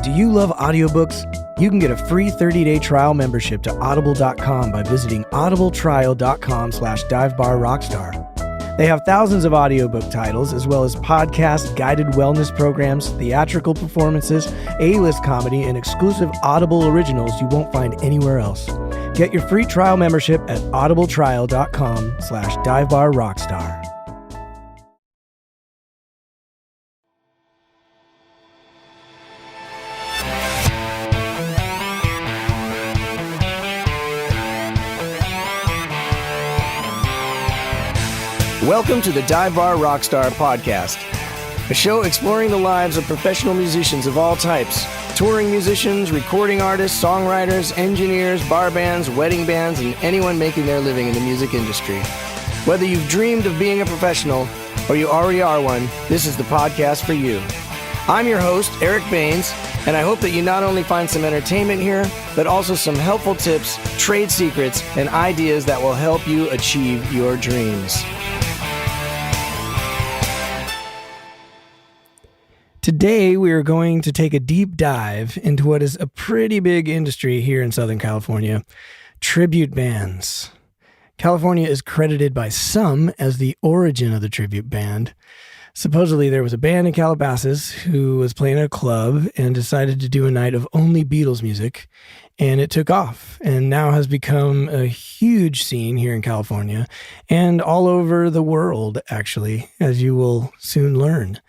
Do you love audiobooks? You can get a free 30-day trial membership to audible.com by visiting audibletrial.com/divebarrockstar. They have thousands of audiobook titles, as well as podcasts, guided wellness programs, theatrical performances, A-list comedy, and exclusive Audible originals you won't find anywhere else. Get your free trial membership at audibletrial.com/divebarrockstar. Welcome to the Dive Bar Rockstar podcast, a show exploring the lives of professional musicians of all types, touring musicians, recording artists, songwriters, engineers, bar bands, wedding bands, and anyone making their living in the music industry. Whether you've dreamed of being a professional or you already are one, this is the podcast for you. I'm your host, Eric Baines, and I hope that you not only find some entertainment here, but also some helpful tips, trade secrets, and ideas that will help you achieve your dreams. Today, we are going to take a deep dive into what is a pretty big industry here in Southern California, tribute bands. California is credited by some as the origin of the tribute band. Supposedly, there was a band in Calabasas who was playing at a club and decided to do a night of only Beatles music, and it took off and now has become a huge scene here in California and all over the world, actually, as you will soon learn.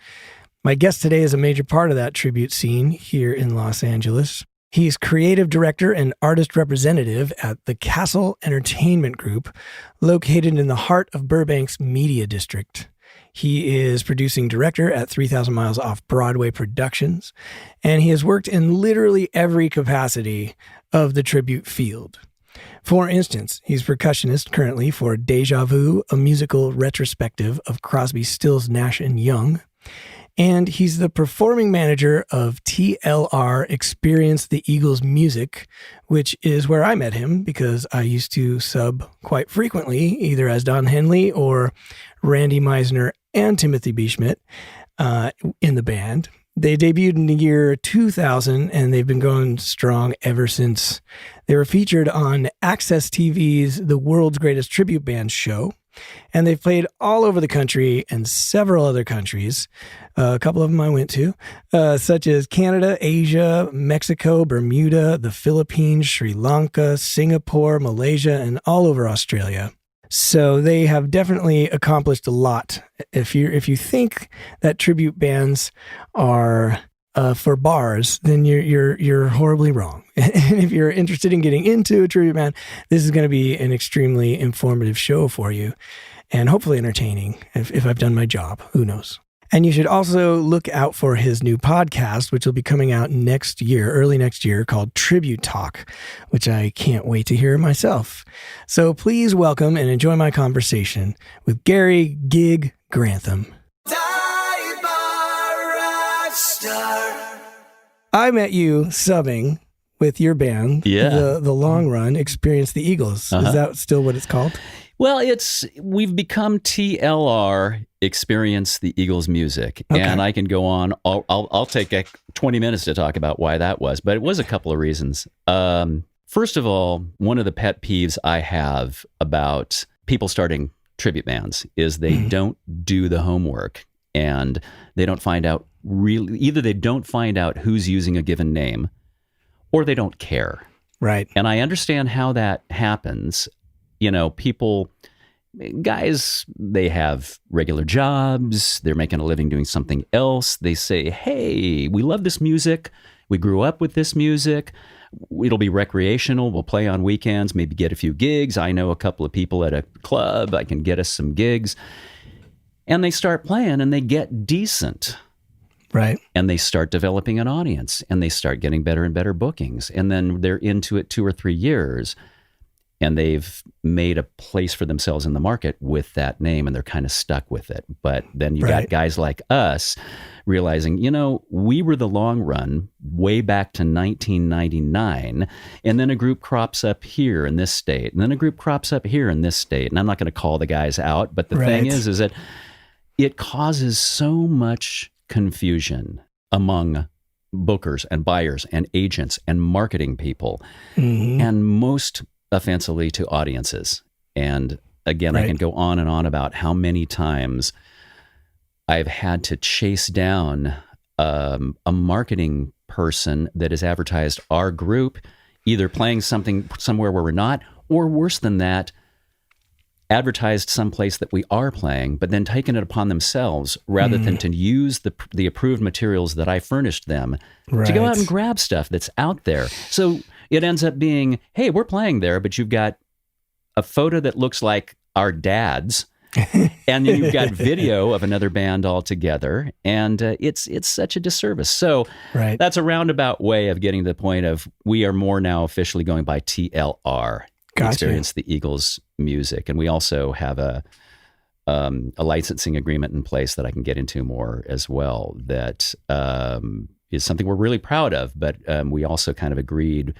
My guest today is a major part of that tribute scene here in Los Angeles. He's creative director and artist representative at the Castle Entertainment Group, located in the heart of Burbank's Media District. He is producing director at 3,000 Miles Off Broadway Productions, and he has worked in literally every capacity of the tribute field. For instance, he's percussionist currently for Deja Vu, a musical retrospective of Crosby, Stills, Nash & Young. And he's the performing manager of TLR Experience The Eagles music, which is where I met him because I used to sub quite frequently, either as Don Henley or Randy Meisner and Timothy B. Schmidt in the band. They debuted in the year 2000, and they've been going strong ever since. They were featured on Access TV's The World's Greatest Tribute Band show, and they've played all over the country and several other countries. A couple of them I went to, such as Canada, Asia, Mexico, Bermuda, the Philippines, Sri Lanka, Singapore, Malaysia, and all over Australia. So they have definitely accomplished a lot. If you think that tribute bands are for bars, then you're horribly wrong. And if you're interested in getting into a tribute band, this is going to be an extremely informative show for you, and hopefully entertaining. If I've done my job, who knows? And you should also look out for his new podcast, which will be coming out next year, early next year, called Tribute Talk, which I can't wait to hear myself. So please welcome and enjoy my conversation with Gary "Gig" Grantham. I met you subbing with your band, the Long Run Experience The Eagles. Is that still what it's called? Well, we've become TLR Experience The Eagles music, and I can go on. I'll take 20 minutes to talk about why that was, but it was a couple of reasons. First of all, one of the pet peeves I have about people starting tribute bands is they don't do the homework, and they don't find out either they don't find out who's using a given name, or they don't care. Right. And I understand how that happens. You know, guys, they have regular jobs. They're making a living doing something else. They say, hey, we love this music. We grew up with this music. It'll be recreational. We'll play on weekends, maybe get a few gigs. I know a couple of people at a club. I can get us some gigs. And they start playing and they get decent. Right. And they start developing an audience and they start getting better and better bookings. And then they're into it 2 or 3 years. And they've made a place for themselves in the market with that name, and they're kind of stuck with it. But then you got guys like us realizing, we were the Long Run way back to 1999, and then a group crops up here in this state, and then a group crops up here in this state. And I'm not going to call the guys out, but the thing is that it causes so much confusion among bookers and buyers and agents and marketing people, Mm-hmm. and most offensively to audiences. And again, I can go on and on about how many times I've had to chase down a marketing person that has advertised our group, either playing something somewhere where we're not, or worse than that, advertised someplace that we are playing, but then taken it upon themselves rather than to use the approved materials that I furnished them to go out and grab stuff that's out there. So it ends up being, hey, we're playing there, but you've got a photo that looks like our dad's, and then you've got video of another band altogether, and it's such a disservice. So that's a roundabout way of getting to the point of we are more now officially going by TLR. Experience the Eagles music, and we also have a licensing agreement in place that I can get into more as well. That is something we're really proud of, but we also kind of agreed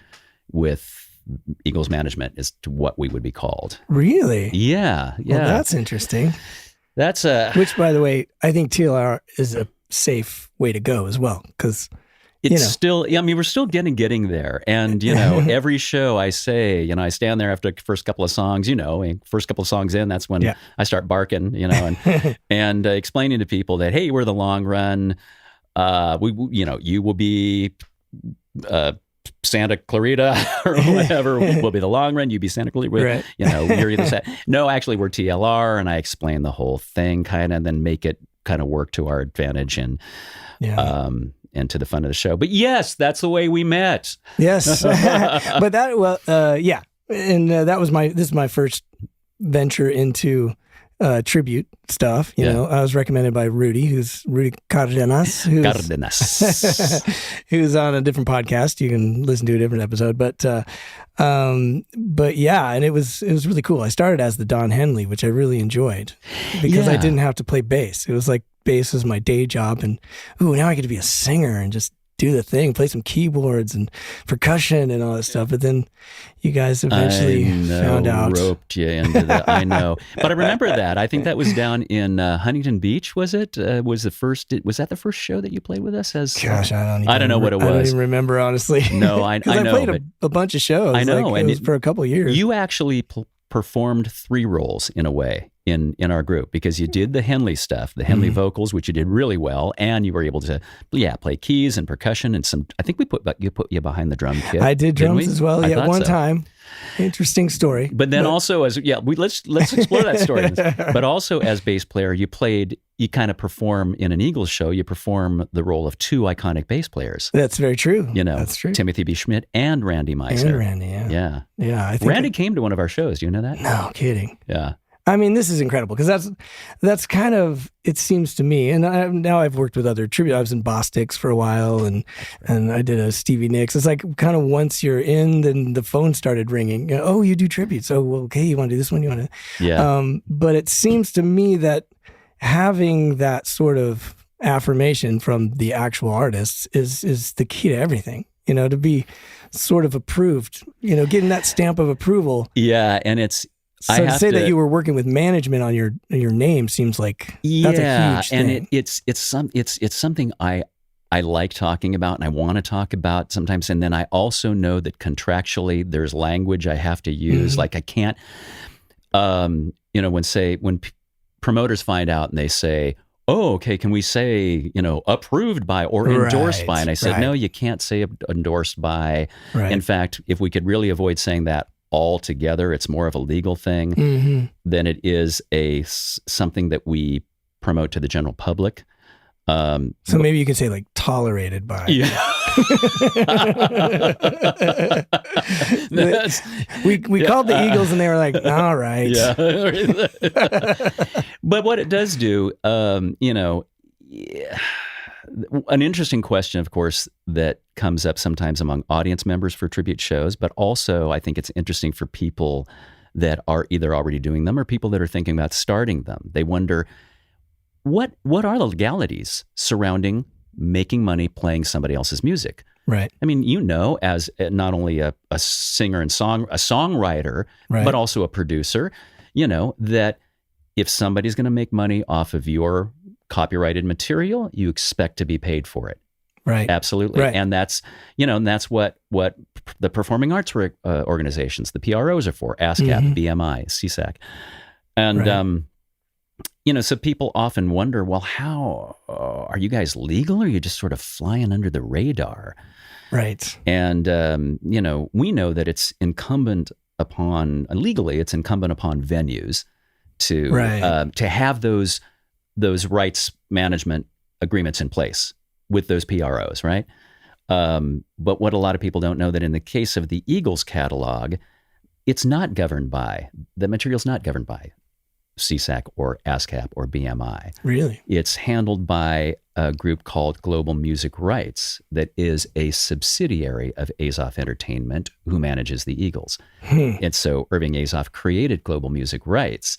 with Eagles management as to what we would be called. Really? Yeah. Well, that's interesting. That's which, by the way, I think TLR is a safe way to go as well, because it's still, I mean, we're still getting there. And, every show I say, I stand there after the first couple of songs, first couple of songs in, that's when I start barking, and explaining to people that, hey, we're the long run. You will be Santa Clarita or whatever. We'll be the long run. You be Santa Clarita. You're either no, actually, we're TLR. And I explain the whole thing kind of, and then make it kind of work to our advantage and to the fun of the show. But yes, that's the way we met. Yes. But that, and this is my first venture into tribute stuff. I was recommended by Rudy Cardenas, who's on a different podcast. You can listen to a different episode, but yeah, and it was really cool. I started as the Don Henley, which I really enjoyed because I didn't have to play bass. It was like bass was my day job, and now I get to be a singer and just do the thing, play some keyboards and percussion and all that stuff. But then you guys eventually found out. Roped you into that. I know. But I remember that. I think that was down in Huntington Beach, was it? Was that the first show that you played with us? Gosh, I don't know what it was. I don't even remember, honestly. No, I know. I played a bunch of shows. I know. And it was for a couple of years. You actually performed 3 roles in a way in our group, because you did the Henley stuff, the Henley vocals, which you did really well, and you were able to play keys and percussion and some. I think you put you behind the drum kit. I did drums as well. One time. Interesting story. But then also let's explore that story. But also as bass player, you kind of perform in an Eagles show. You perform the role of 2 iconic bass players. That's very true. That's true. Timothy B. Schmidt and Randy Meisner. And Randy, yeah. I think Randy came to one of our shows. Do you know that? No kidding. Yeah. I mean, this is incredible because that's kind of, it seems to me, and now I've worked with other tribute. I was in Bostix for a while, and I did a Stevie Nicks. It's like kind of once you're in, then the phone started ringing. Oh, you do tributes. Oh, well, okay, you want to do this one? You want to? Yeah. But it seems to me that having that sort of affirmation from the actual artists is the key to everything. To be sort of approved. Getting that stamp of approval. Yeah, and it's. So to say that you were working with management on your name seems like that's a huge thing. And it's something I like talking about and I want to talk about sometimes. And then I also know that contractually there's language I have to use. Like I can't, when promoters find out and they say, oh, okay, can we say, approved by or endorsed by? And I said, no, you can't say endorsed by. Right. In fact, if we could really avoid saying that altogether, it's more of a legal thing than it is something that we promote to the general public. So maybe you can say like tolerated by. Yeah. we called the Eagles and they were like, all right. Yeah. But what it does do, an interesting question, of course, that comes up sometimes among audience members for tribute shows, but also I think it's interesting for people that are either already doing them or people that are thinking about starting them. They wonder, what are the legalities surrounding making money playing somebody else's music? Right. I mean, as not only a singer and a songwriter, but also a producer, that if somebody's going to make money off of your copyrighted material, you expect to be paid for it. Right. Absolutely. Right. And that's, and that's what the performing arts organizations, the PROs are for, ASCAP, BMI, CSAC. And, so people often wonder, well, how are you guys legal, or are you just sort of flying under the radar? Right. And, we know that it's incumbent upon, legally, it's incumbent upon venues to have those rights management agreements in place with those PROs, right? But what a lot of people don't know, that in the case of the Eagles catalog, the material's not governed by CSAC or ASCAP or BMI. Really? It's handled by a group called Global Music Rights that is a subsidiary of Azoff Entertainment, who manages the Eagles. And so Irving Azoff created Global Music Rights.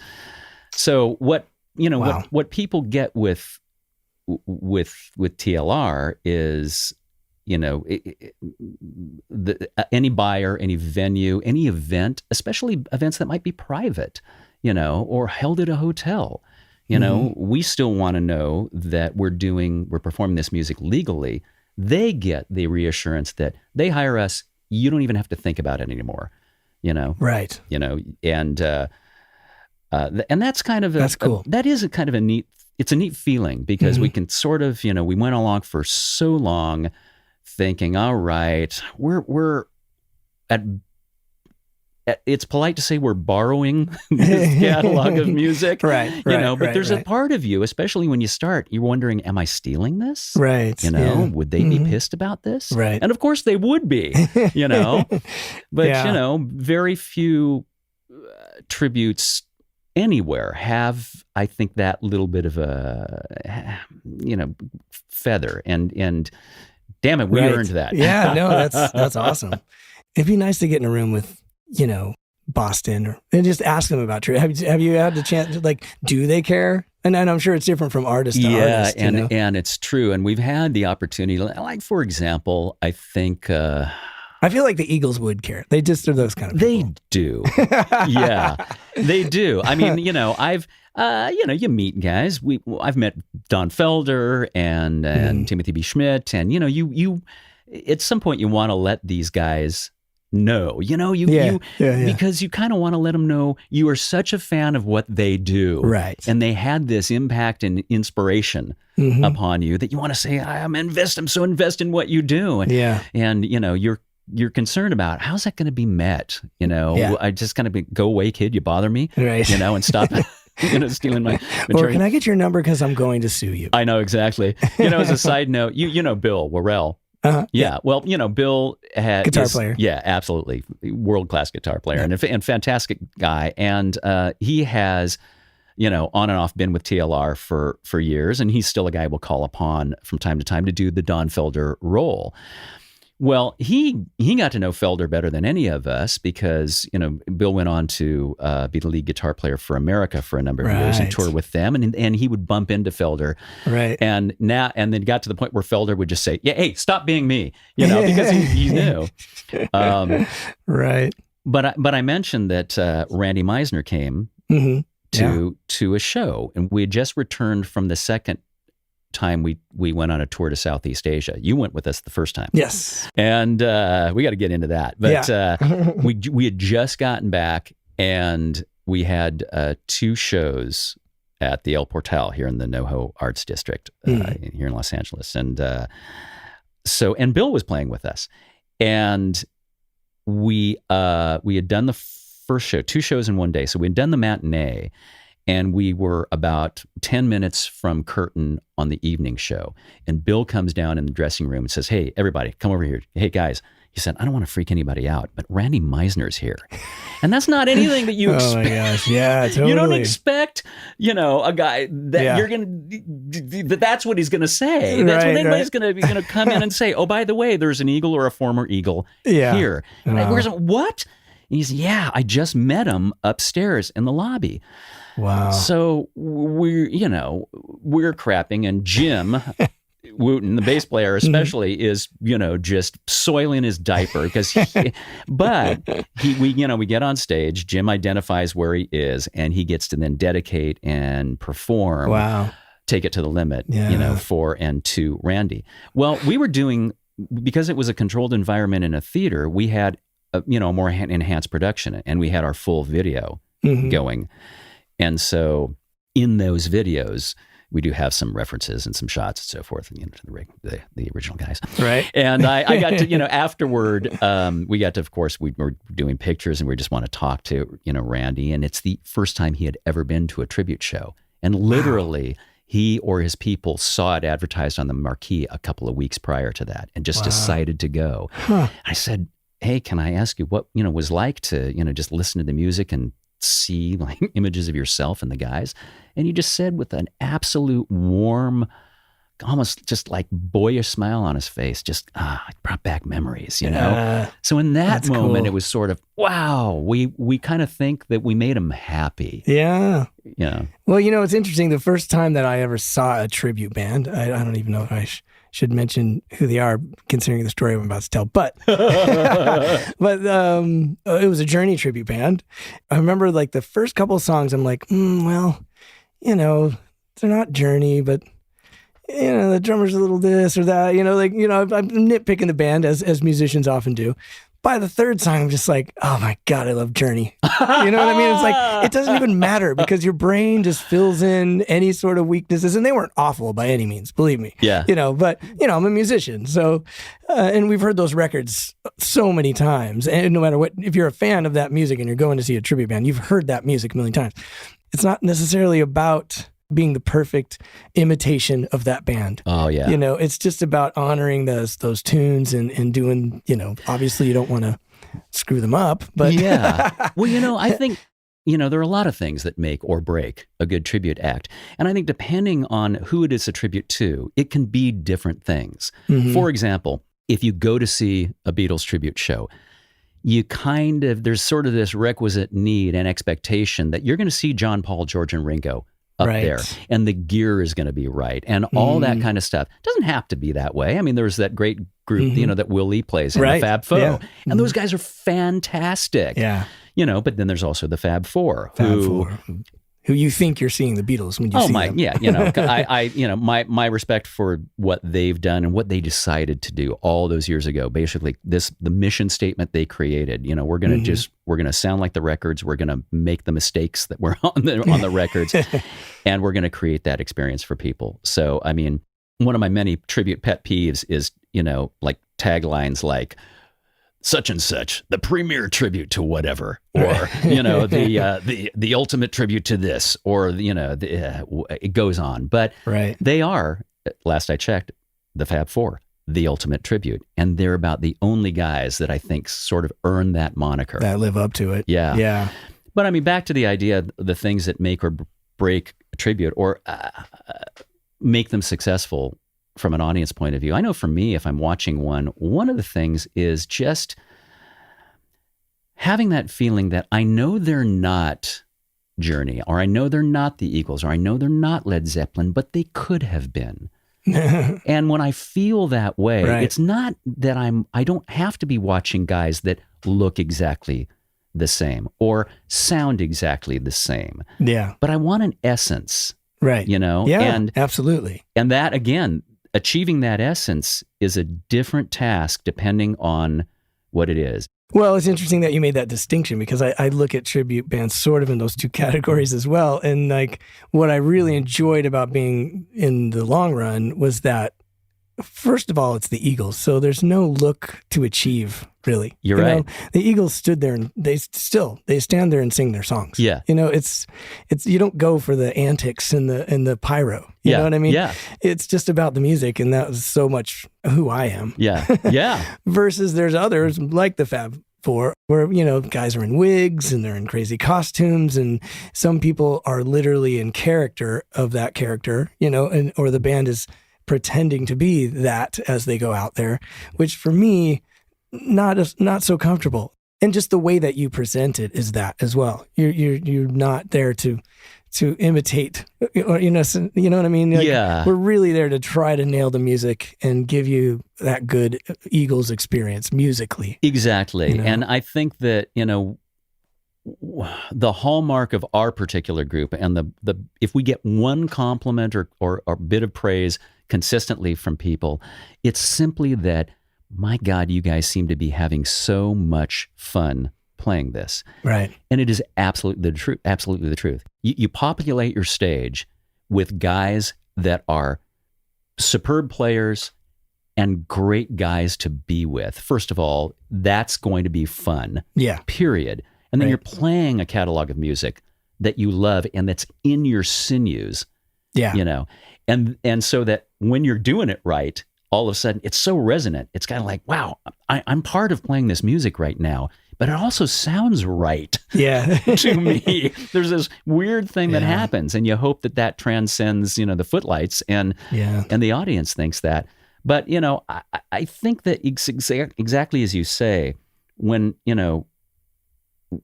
So what people get with TLR is, any buyer, any venue, any event, especially events that might be private, or held at a hotel, we still want to know that we're performing this music legally. They get the reassurance that they hire us, you don't even have to think about it anymore, Right. And that's kind of that's cool. That is a kind of it's a neat feeling, because we can sort of, we went along for so long thinking, all right, we're at it's polite to say we're borrowing this catalog of music, right? But there's a part of you, especially when you start, you're wondering, am I stealing this? Right. Would they be pissed about this? Right. And of course they would be, but very few tributes anywhere have, I think, that little bit of a, feather, and damn it, we earned that. Yeah, no, that's awesome. It'd be nice to get in a room with, Boston, and just ask them about tribute. Have you had the chance, do they care? And I'm sure it's different from artist to artist. And it's true. And we've had the opportunity, for example, I think, I feel like the Eagles would care. They just are those kind of people. They do. Yeah, they do. I mean, I've, you meet guys. I've met Don Felder and Timothy B. Schmidt, and you at some point you want to let these guys know, because you kind of want to let them know you are such a fan of what they do, right? And they had this impact and inspiration upon you that you want to say, I'm so invest in what you do, and you're concerned about how's that going to be met. I just kind of go away, kid. You bother me, right? And stop. Stealing my material. Or can I get your number because I'm going to sue you? I know, exactly. As a side note, you know Bill Worrell. Yeah. Well, Bill had guitar player. Yeah, absolutely. World-class guitar player and fantastic guy. And he has, on and off been with TLR for years. And he's still a guy we'll call upon from time to time to do the Don Felder role. Well, he got to know Felder better than any of us because, Bill went on to be the lead guitar player for America for a number of years and tour with them. And he would bump into Felder. Right. And then got to the point where Felder would just say, yeah, hey, stop being me, because he knew. Right. But I mentioned that Randy Meisner came to a show, and we had just returned from the second time we went on a tour to Southeast Asia. You went with us the first time. Yes. And we got to get into that. But we had just gotten back, and we had 2 shows at the El Portal here in the NoHo Arts District here in Los Angeles. And and Bill was playing with us. And we had done the first show, 2 shows in one day. So we had done the matinee, and we were about 10 minutes from curtain on the evening show. And Bill comes down in the dressing room and says, hey, everybody, come over here. Hey, guys. He said, I don't want to freak anybody out, but Randy Meisner's here. And that's not anything that you expect. Oh, my gosh. Yeah, totally. You don't expect, a guy that you're going to, that's what he's going to say. That's what anybody's going to come in and say, oh, by the way, there's an Eagle or a former Eagle here. Wow. What? And he said, yeah, I just met him upstairs in the lobby. Wow. So we're crapping, and Jim Wooten, the bass player especially, is, just soiling his diaper because we get on stage, Jim identifies where he is, and he gets to then dedicate and perform. Wow. take it to the limit, Yeah. for and to Randy. Well, we were doing, because it was a controlled environment in a theater, we had a more enhanced production, and we had our full video going. And so in those videos, we do have some references and some shots and so forth, to the original guys. Right. And I got to, afterward, we got to, of course, we were doing pictures, and we just want to talk to, Randy. And it's the first time he had ever been to a tribute show. And literally, he or his people saw it advertised on the marquee a couple of weeks prior to that and just decided to go. I said, hey, can I ask you what, was like to, just listen to the music and see like images of yourself and the guys? And he just said with an absolute warm, almost just like boyish smile on his face, just it brought back memories, So in that moment, It was sort of, wow, we kind of think that we made him happy. Yeah. Yeah. Well, it's interesting. The first time that I ever saw a tribute band, I don't even know if I should mention who they are, considering the story I'm about to tell, but it was a Journey tribute band. I remember like the first couple of songs, I'm like, well, they're not Journey, but the drummer's a little this or that, I'm nitpicking the band as musicians often do. By the third song, I'm just like, oh my God, I love Journey. You know what I mean? It's like, it doesn't even matter because your brain just fills in any sort of weaknesses, and they weren't awful by any means, believe me. Yeah. But I'm a musician. So, and we've heard those records so many times. And no matter what, if you're a fan of that music and you're going to see a tribute band, you've heard that music a million times. It's not necessarily about being the perfect imitation of that band. Oh yeah. It's just about honoring those tunes and doing, obviously you don't want to screw them up, but yeah. Well, I think, there are a lot of things that make or break a good tribute act. And I think depending on who it is a tribute to, it can be different things. For example, if you go to see a Beatles tribute show, there's sort of this requisite need and expectation that you're going to see John, Paul, George, and Ringo up there, and the gear is going to be right, and all that kind of stuff. It doesn't have to be that way. I mean, there's that great group, that Willie plays in, the Fab Four, and those guys are fantastic. Yeah. But then there's also the Fab Four, who you think you're seeing the Beatles when you see them. Yeah, my respect for what they've done and what they decided to do all those years ago. Basically, the mission statement they created. We're gonna sound like the records. We're gonna make the mistakes that were on the records, and we're gonna create that experience for people. So, I mean, one of my many tribute pet peeves is like taglines like, such and such, the premier tribute to whatever, or the ultimate tribute to this, or it goes on. But they are, last I checked, the Fab Four, the ultimate tribute, and they're about the only guys that I think sort of earn that moniker, that live up to it. Yeah. But I mean, back to the idea, the things that make or break a tribute, or make them successful from an audience point of view. I know for me, if I'm watching one of the things is just having that feeling that I know they're not Journey, or I know they're not the Eagles, or I know they're not Led Zeppelin, but they could have been. And when I feel that way, it's not that I don't have to be watching guys that look exactly the same or sound exactly the same. Yeah. But I want an essence. Right. Yeah, and absolutely. And that, again, achieving that essence is a different task depending on what it is. Well, it's interesting that you made that distinction, because I look at tribute bands sort of in those two categories as well. And like what I really enjoyed about being in the long run was that, first of all, it's the Eagles. So there's no look to achieve, really. You're right. The Eagles stood there and they stand there and sing their songs. Yeah. It's you don't go for the antics and the pyro. You know what I mean? Yeah. It's just about the music, and that was so much who I am. Yeah. Yeah. Versus there's others like the Fab Four, where, guys are in wigs and they're in crazy costumes, and some people are literally in character of that character, or the band is pretending to be that as they go out there, which for me, not so comfortable. And just the way that you present it is that as well. You're not there to imitate, or you know what I mean? Like, yeah. We're really there to try to nail the music and give you that good Eagles experience musically. Exactly. And I think that, the hallmark of our particular group, and the if we get one compliment or bit of praise consistently from people, it's simply that, my God, you guys seem to be having so much fun playing this. Right. And it is absolutely the truth. Absolutely the truth. You populate your stage with guys that are superb players and great guys to be with. First of all, that's going to be fun. Yeah. Period. And then Right. you're playing a catalog of music that you love and that's in your sinews. Yeah. You know, and so that when you're doing it right, all of a sudden it's so resonant. It's kind of like, wow, I'm part of playing this music right now, but it also sounds right. Yeah. To me. There's this weird thing that Yeah. happens, and you hope that transcends, the footlights, and the audience thinks that. But I think that exactly as you say, when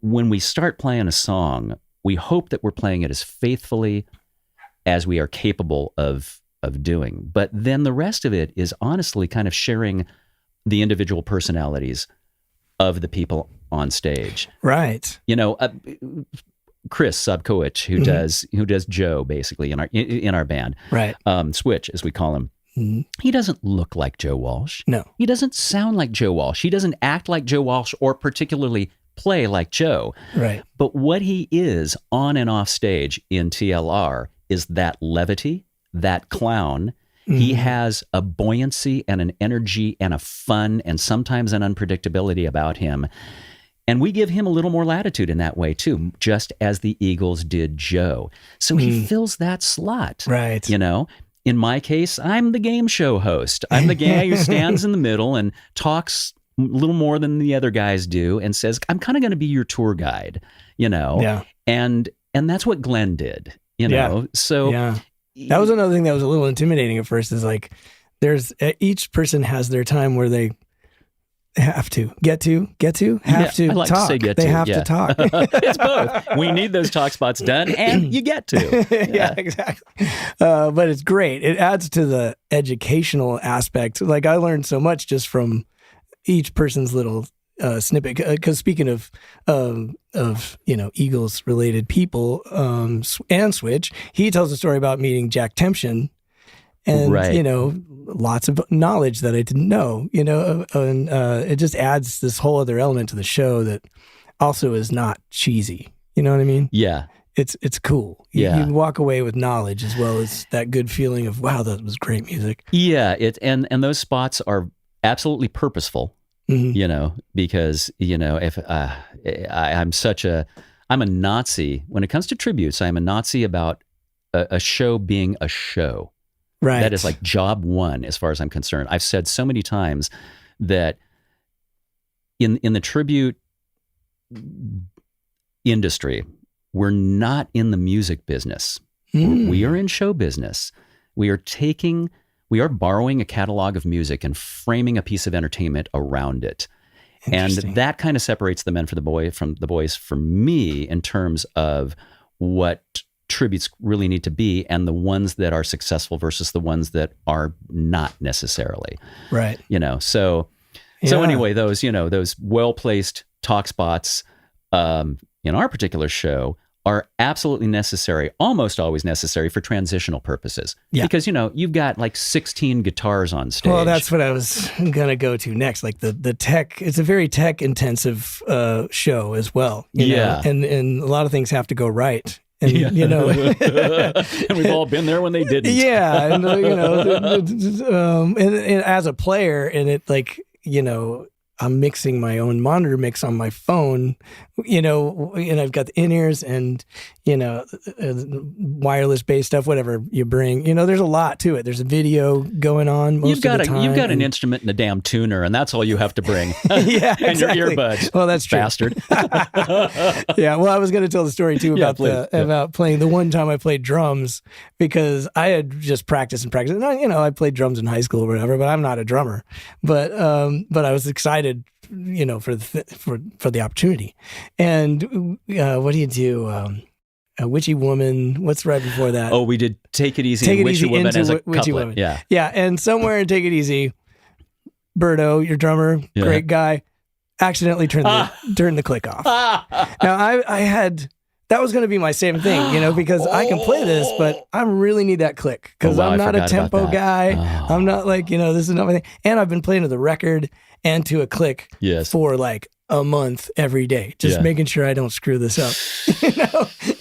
we start playing a song, we hope that we're playing it as faithfully as we are capable of doing. But then the rest of it is honestly kind of sharing the individual personalities of the people on stage. Right. Chris Sobkowicz, who does Joe basically in our band, Right. Switch as we call him. Mm-hmm. He doesn't look like Joe Walsh. No. He doesn't sound like Joe Walsh. He doesn't act like Joe Walsh or particularly play like Joe. Right. But what he is on and off stage in TLR is that levity, that clown. Mm-hmm. He has a buoyancy and an energy and a fun and sometimes an unpredictability about him. And we give him a little more latitude in that way too, just as the Eagles did Joe. So he fills that slot. Right. In my case, I'm the game show host. I'm the guy who stands in the middle and talks a little more than the other guys do and says, I'm kind of going to be your tour guide, Yeah. And that's what Glenn did, Yeah. So yeah. That was another thing that was a little intimidating at first, is like each person has their time where they have to I like talk. To say get they to, have yeah. to talk. It's both. We need those talk spots done, and you get to. Yeah, exactly. But it's great. It adds to the educational aspect. Like, I learned so much just from each person's little snippet. Because speaking of Eagles related people, and Switch, he tells a story about meeting Jack Tempchin. And, right. Lots of knowledge that I didn't know, and it just adds this whole other element to the show that also is not cheesy. You know what I mean? Yeah. It's cool. Yeah. You walk away with knowledge as well as that good feeling of, wow, that was great music. Yeah. And those spots are absolutely purposeful, because, if I'm a Nazi when it comes to tributes. I'm a Nazi about a show being a show. Right. That is like job one, as far as I'm concerned. I've said so many times that in the tribute industry, we're not in the music business. We are in show business. We are borrowing a catalog of music and framing a piece of entertainment around it. And that kind of separates the men from the boys for me in terms of what tributes really need to be, and the ones that are successful versus the ones that are not necessarily. Right. So anyway, those well-placed talk spots in our particular show are absolutely necessary, almost always necessary for transitional purposes. Yeah. Because, you've got like 16 guitars on stage. Well, that's what I was going to go to next. Like the tech, it's a very tech intensive show as well. You know? And a lot of things have to go right. And, and we've all been there when they didn't. Yeah. And, and as a player, and it I'm mixing my own monitor mix on my phone, and I've got the in-ears and, wireless based stuff, whatever you bring, there's a lot to it. There's a video going on most of the time. You've got an instrument and a damn tuner, and that's all you have to bring. Yeah, and exactly. your earbuds. Well, that's true. Bastard. Yeah. Well, I was going to tell the story too about playing the one time I played drums, because I had just practiced. And I played drums in high school or whatever, but I'm not a drummer. But I was excited, for the opportunity. And what do you do? A Witchy Woman. What's right before that? Oh, we did Take It Easy and Witchy Woman as a couplet. Woman. Yeah. Yeah. And somewhere in Take It Easy, Berto, your drummer, great guy, accidentally turned the click off. Now I had, that was going to be my same thing, because I can play this, but I really need that click because I'm not a tempo guy. I'm not like, this is not my thing. And I've been playing to the record and to a click for like a month every day, just making sure I don't screw this up,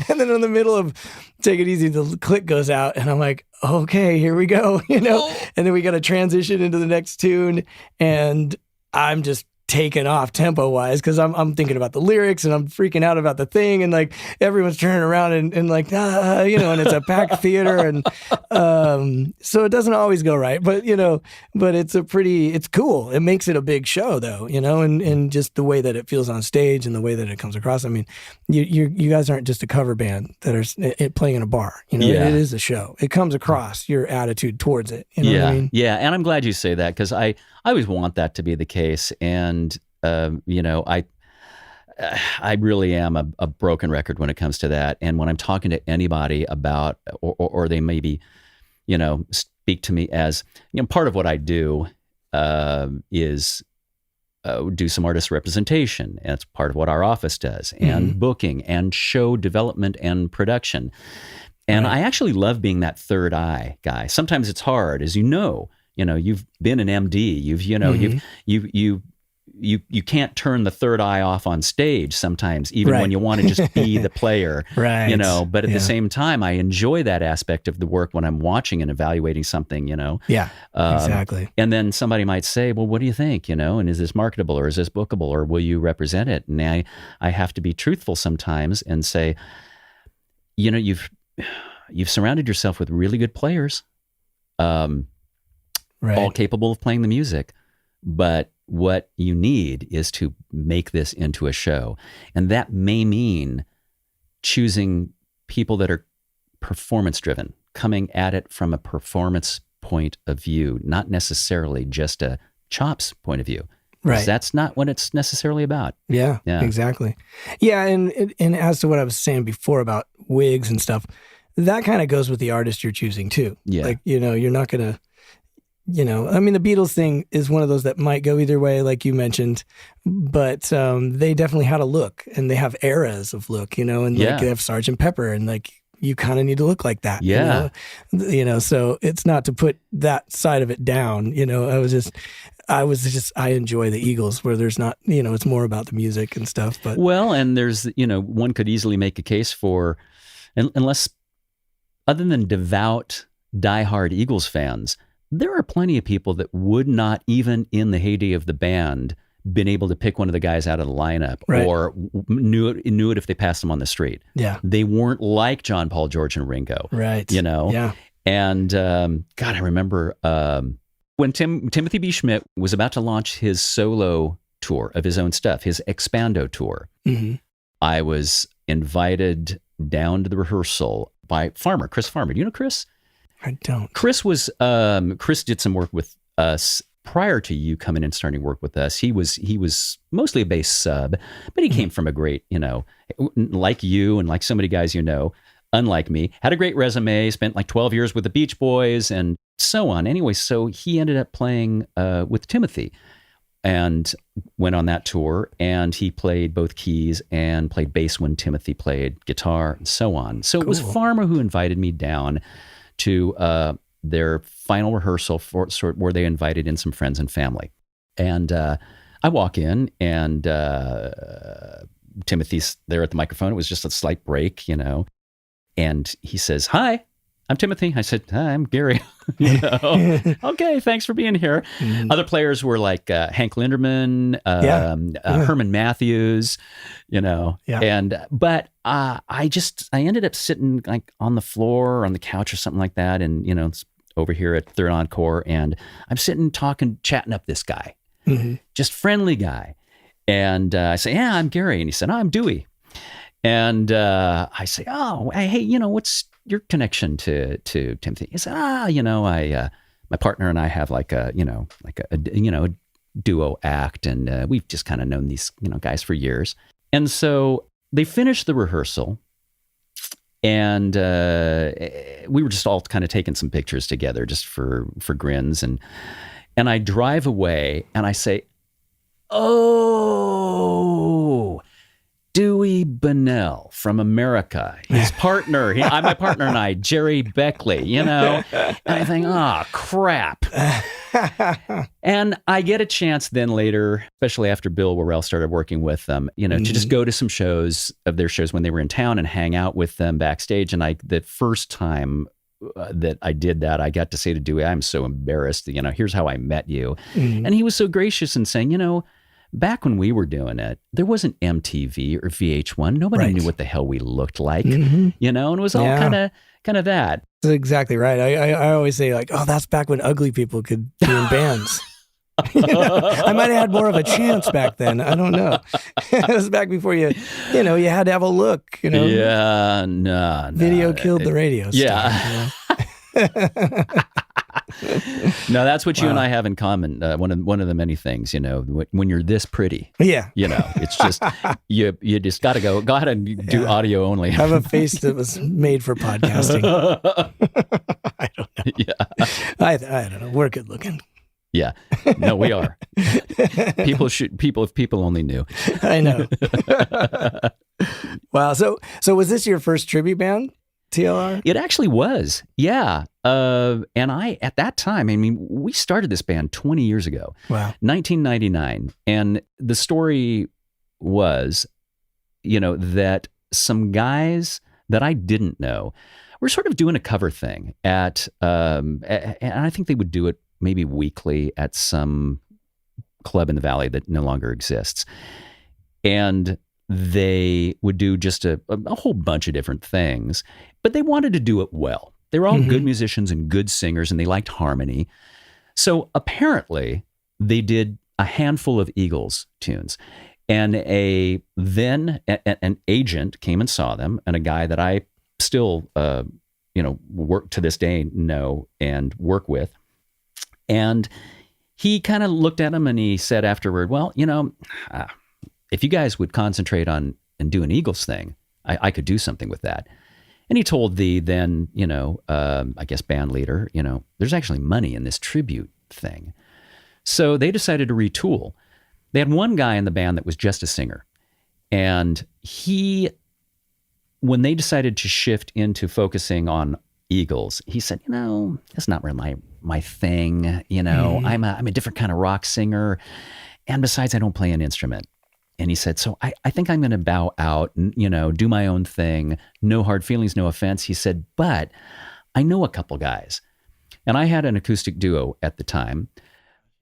And then in the middle of Take It Easy, the click goes out and I'm like, okay, here we go, and then we got to transition into the next tune and I'm just taken off tempo wise because I'm thinking about the lyrics and I'm freaking out about the thing and like everyone's turning around and like and it's a packed theater and so it doesn't always go right, but but it's cool. It makes it a big show though, and just the way that it feels on stage and the way that it comes across. I mean, you guys aren't just a cover band that are playing in a bar. It is a show. It comes across your attitude towards it. You know what I mean? Yeah, and I'm glad you say that because I always want that to be the case. And, I really am a broken record when it comes to that. And when I'm talking to anybody about, or they maybe, speak to me as, part of what I do is do some artist representation. And it's part of what our office does, and booking and show development and production. And I actually love being that third eye guy. Sometimes it's hard, as you've been an MD, you can't turn the third eye off on stage sometimes, even when you want to just be the player, but at the same time, I enjoy that aspect of the work when I'm watching and evaluating something, Yeah, exactly. And then somebody might say, well, what do you think, and is this marketable or is this bookable or will you represent it? And I have to be truthful sometimes and say, you've surrounded yourself with really good players, all capable of playing the music, but what you need is to make this into a show. And that may mean choosing people that are performance driven, coming at it from a performance point of view, not necessarily just a chops point of view. Right. That's not what it's necessarily about. Yeah, exactly. Yeah. And as to what I was saying before about wigs and stuff, that kind of goes with the artist you're choosing too. Yeah. Like, you're not going to, I mean, the Beatles thing is one of those that might go either way, like you mentioned, but they definitely had a look and they have eras of look, and like they have Sgt. Pepper and like, you kind of need to look like that. Yeah. So it's not to put that side of it down. I enjoy the Eagles where there's not, it's more about the music and stuff, but and there's, one could easily make a case for, unless other than devout, diehard Eagles fans, there are plenty of people that would not, even in the heyday of the band, been able to pick one of the guys out of the lineup or knew it if they passed them on the street. Yeah. They weren't like John, Paul, George, and Ringo. Right. Yeah. And God, I remember when Timothy B. Schmidt was about to launch his solo tour of his own stuff, his Expando tour, I was invited down to the rehearsal by Chris Farmer. Do you know Chris? I don't. Chris did some work with us prior to you coming and starting work with us. He was mostly a bass sub, but he came from a great, like you and like so many guys, unlike me, had a great resume, spent like 12 years with the Beach Boys and so on. Anyway, so he ended up playing with Timothy and went on that tour, and he played both keys and played bass when Timothy played guitar and so on. So It was Farmer who invited me down to their final rehearsal where they invited in some friends and family. And I walk in and Timothy's there at the microphone. It was just a slight break, and he says, "Hi, I'm Timothy." I said, "Hi, I'm Gary." Okay, thanks for being here. Other players were like Hank Linderman, Herman Matthews, but I ended up sitting like on the floor or on the couch or something like that. And, it's over here at Third Encore, and I'm sitting, talking, chatting up this guy, just friendly guy. And I say, "Yeah, I'm Gary." And he said, "Oh, I'm Dewey." And I say, "Oh, hey, what's your connection to Timothy?" He said, my partner and I have like a duo act, and we've just kind of known these, guys for years. And so they finished the rehearsal, and we were just all kind of taking some pictures together just for grins. And I drive away and I say, "Oh, oh, Dewey Bunnell from America, his partner, my partner and I, Jerry Beckley, and I think, oh, crap. And I get a chance then later, especially after Bill Worrell started working with them, to just go to some shows of their shows when they were in town and hang out with them backstage. And the first time that I did that, I got to say to Dewey, I'm so embarrassed, here's how I met you. And he was so gracious in saying, back when we were doing it, there wasn't MTV or VH1. Nobody knew what the hell we looked like, and it was all kind of that. That's exactly right. I always say like, oh, that's back when ugly people could be in bands. I might have had more of a chance back then. I don't know. It was back before you had to have a look, Yeah, no. Video killed the radio star, No, that's what you and I have in common. One of the many things, when you're this pretty, it's just you just got to go ahead and do audio only. Have a face that was made for podcasting. I don't know. Yeah, I don't know. We're good looking. Yeah, no, we are. If people only knew. I know. Wow. So was this your first tribute band? TLR? It actually was, yeah. And at that time, we started this band 20 years ago. Wow. 1999. And the story was, that some guys that I didn't know were sort of doing a cover thing and I think they would do it maybe weekly at some club in the Valley that no longer exists. And they would do just a whole bunch of different things, but they wanted to do it well. They were all good musicians and good singers, and they liked harmony. So apparently they did a handful of Eagles tunes, and an agent came and saw them, and a guy that I still, work to this day, know and work with. And he kind of looked at him and he said afterward, well, if you guys would concentrate on and do an Eagles thing, I could do something with that. And he told the then, I guess band leader, there's actually money in this tribute thing. So they decided to retool. They had one guy in the band that was just a singer. And when they decided to shift into focusing on Eagles, he said, that's not really my thing. I'm a different kind of rock singer. And besides, I don't play an instrument. And he said, so I think I'm going to bow out and, do my own thing. No hard feelings, no offense. He said, but I know a couple guys. And I had an acoustic duo at the time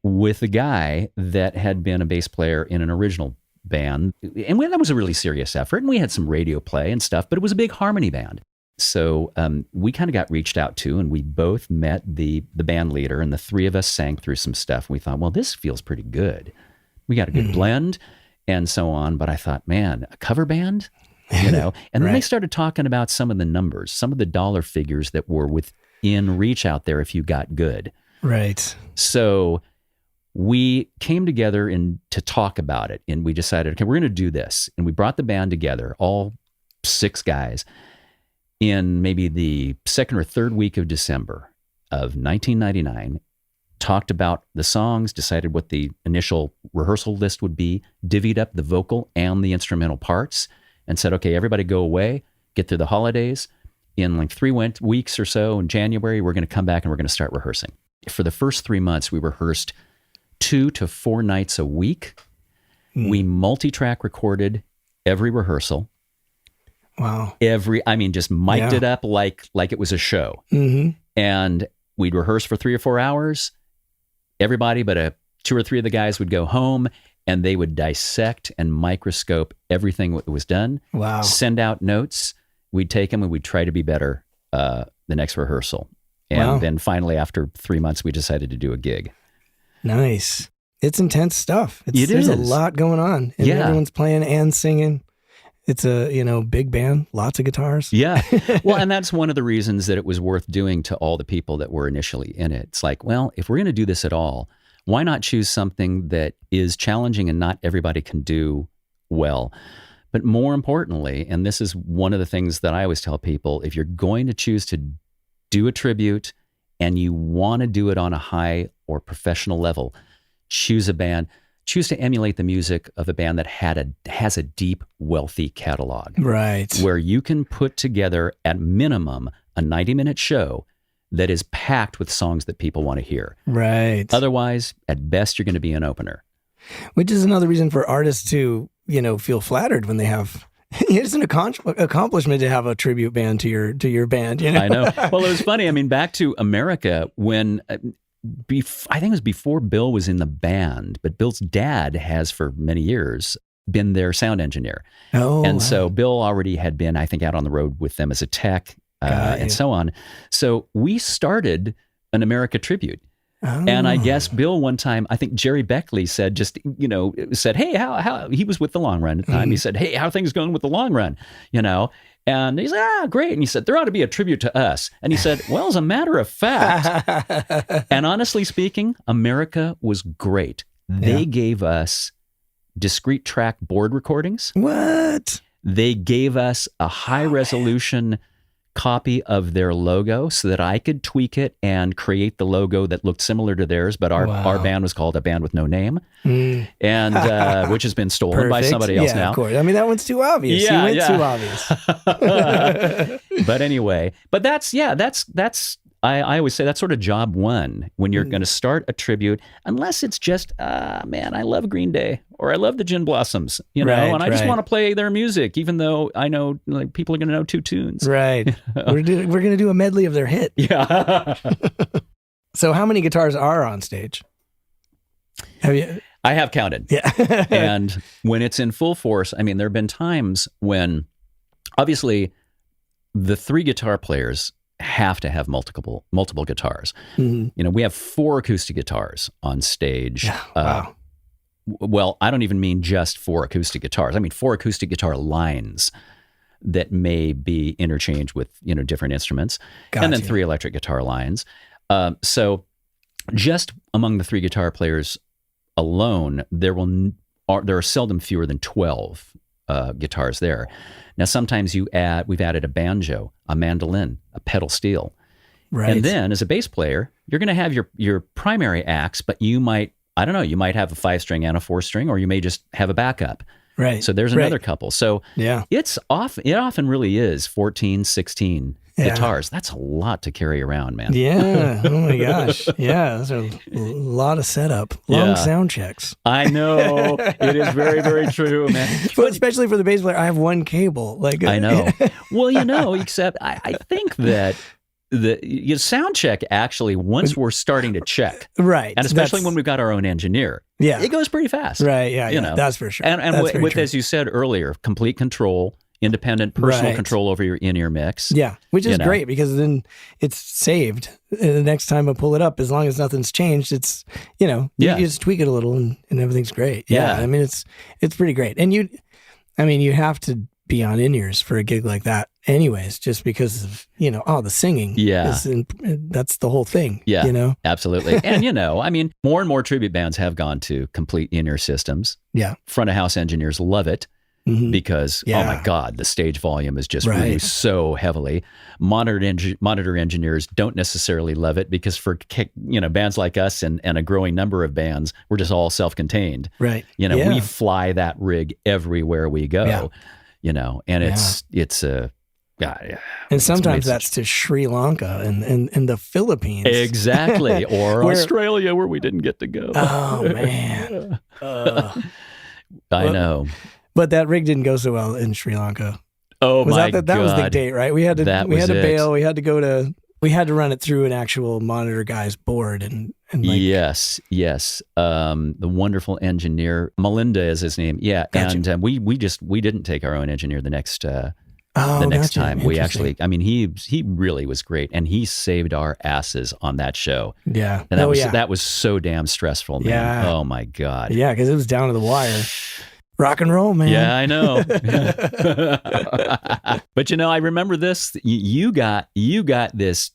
with a guy that had been a bass player in an original band. And that was a really serious effort. And we had some radio play and stuff, but it was a big harmony band. So we kind of got reached out to, and we both met the band leader, and the three of us sang through some stuff. We thought, well, this feels pretty good. We got a good blend. And so on. But I thought, man, a cover band, and then they started talking about some of the numbers, some of the dollar figures that were within reach out there if you got good. Right. So we came together to talk about it, and we decided, okay, we're going to do this. And we brought the band together, all 6 guys, in maybe the second or third week of December of 1999, talked about the songs, decided what the initial rehearsal list would be, divvied up the vocal and the instrumental parts, and said, okay, everybody go away, get through the holidays. In like 3 weeks or so in January, we're going to come back and we're going to start rehearsing. For the first 3 months, we rehearsed 2 to 4 nights a week. We multi-track recorded every rehearsal. Wow. Just mic'd it up like it was a show. And we'd rehearse for 3 or 4 hours. Everybody but 2 or 3 of the guys would go home, and they would dissect and microscope everything that was done. Wow. Send out notes. We'd take them and we'd try to be better the next rehearsal. And then finally, after 3 months, we decided to do a gig. Nice. It's intense stuff. It There's is. a lot going on. And everyone's playing and singing. It's a, big band, lots of guitars. Yeah. Well, and that's one of the reasons that it was worth doing to all the people that were initially in it. It's like, well, if we're going to do this at all, why not choose something that is challenging and not everybody can do well? But more importantly, and this is one of the things that I always tell people, if you're going to choose to do a tribute and you want to do it on a high or professional level, choose a band. choose to emulate the music of a band that has a deep, wealthy catalog. Right. Where you can put together, at minimum, a 90-minute show that is packed with songs that people want to hear. Right. Otherwise, at best, you're going to be an opener. Which is another reason for artists to, feel flattered when they have... It's an accomplishment to have a tribute band to your band. I know. Well, it was funny. I mean, back to America when... I think it was before Bill was in the band, but Bill's dad has for many years been their sound engineer. Oh, and wow. so Bill already had been, I think, out on the road with them as a tech and so on. So we started an America tribute. Oh. And I guess Bill one time, I think Jerry Beckley said, hey, how he was with the Long Run at the time. He said, hey, how are things going with the Long Run? And he said, great. And he said, there ought to be a tribute to us. And he said, well, as a matter of fact, and honestly speaking, America was great. They gave us discrete track board recordings. What? They gave us a high resolution copy of their logo so that I could tweak it and create the logo that looked similar to theirs, but our band was called A Band With No Name, and which has been stolen by somebody else now. Of course. I mean, that one's too obvious. Yeah, you went too obvious. But anyway, that's I always say that's sort of job one when you're going to start a tribute, unless it's just, man, I love Green Day or I love the Gin Blossoms, and I just want to play their music, even though I know like people are going to know two tunes. Right. We're going to do a medley of their hit. Yeah. So how many guitars are on stage? Have you? I have counted. Yeah. And when it's in full force, I mean, there have been times when obviously the three guitar players have to have multiple guitars. Mm-hmm. We have 4 acoustic guitars on stage. Yeah. Wow. Well, I don't even mean just 4 acoustic guitars. I mean 4 acoustic guitar lines that may be interchanged with, different instruments. Gotcha. And then 3 electric guitar lines. So just among the 3 guitar players alone, there are seldom fewer than 12 guitars there. Now, sometimes we've added a banjo, a mandolin, a pedal steel. Right. And then as a bass player, you're going to have your primary acts, but you might have a 5-string and a 4-string, or you may just have a backup. Right. So there's another couple. So yeah, it often really is 14, 16 guitars. That's a lot to carry around, man. Yeah. Oh my gosh. Yeah. Those are a lot of setup. Long sound checks. I know. It is very, very true, man. But especially for the bass player, I have one cable. I know. Well, except I think that the sound check actually, once we're starting to check, right, and especially when we've got our own engineer, it goes pretty fast, right? Yeah, that's for sure. And with as you said earlier, complete control, independent personal control over your in-ear mix. Yeah, which is great because then it's saved. And the next time I pull it up, as long as nothing's changed, it's you just tweak it a little and everything's great. Yeah, I mean it's pretty great. And you have to be on in-ears for a gig like that anyways, just because of the singing. That's the whole thing. Absolutely. And more and more tribute bands have gone to complete in-ear systems. Front of house engineers love it because oh my god, the stage volume is just really so heavily. Monitor engineers don't necessarily love it because for bands like us and a growing number of bands, we're just all self-contained. We fly that rig everywhere we go. And it's a and sometimes that's to Sri Lanka and the Philippines. Exactly. Or Australia, where we didn't get to go. Oh man. I know. But that rig didn't go so well in Sri Lanka. Oh my God. That was the date, right? We had to bail. We had to run it through an actual monitor guy's board and yes. The wonderful engineer, Melinda is his name. Yeah. Gotcha. And we didn't take our own engineer the next time. We actually, he really was great, and he saved our asses on that show. Yeah. And that was so damn stressful, man. Yeah. Oh my God. Yeah, because it was down to the wire. Rock and roll, man. Yeah, I know. But I remember this. You got this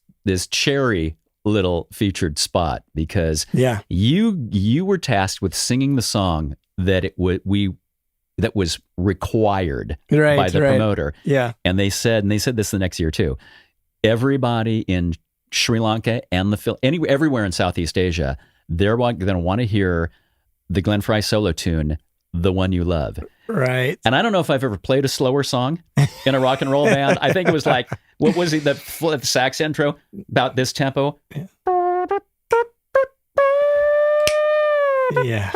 cherry little featured spot because you were tasked with singing the song that that was required by the promoter. Yeah. And they said this the next year too. Everybody in Sri Lanka and everywhere in Southeast Asia, they're going to want to hear the Glenn Frey solo tune, The One You Love. Right. And I don't know if I've ever played a slower song in a rock and roll band. I think it was like, what was it, the sax intro about this tempo? Yeah.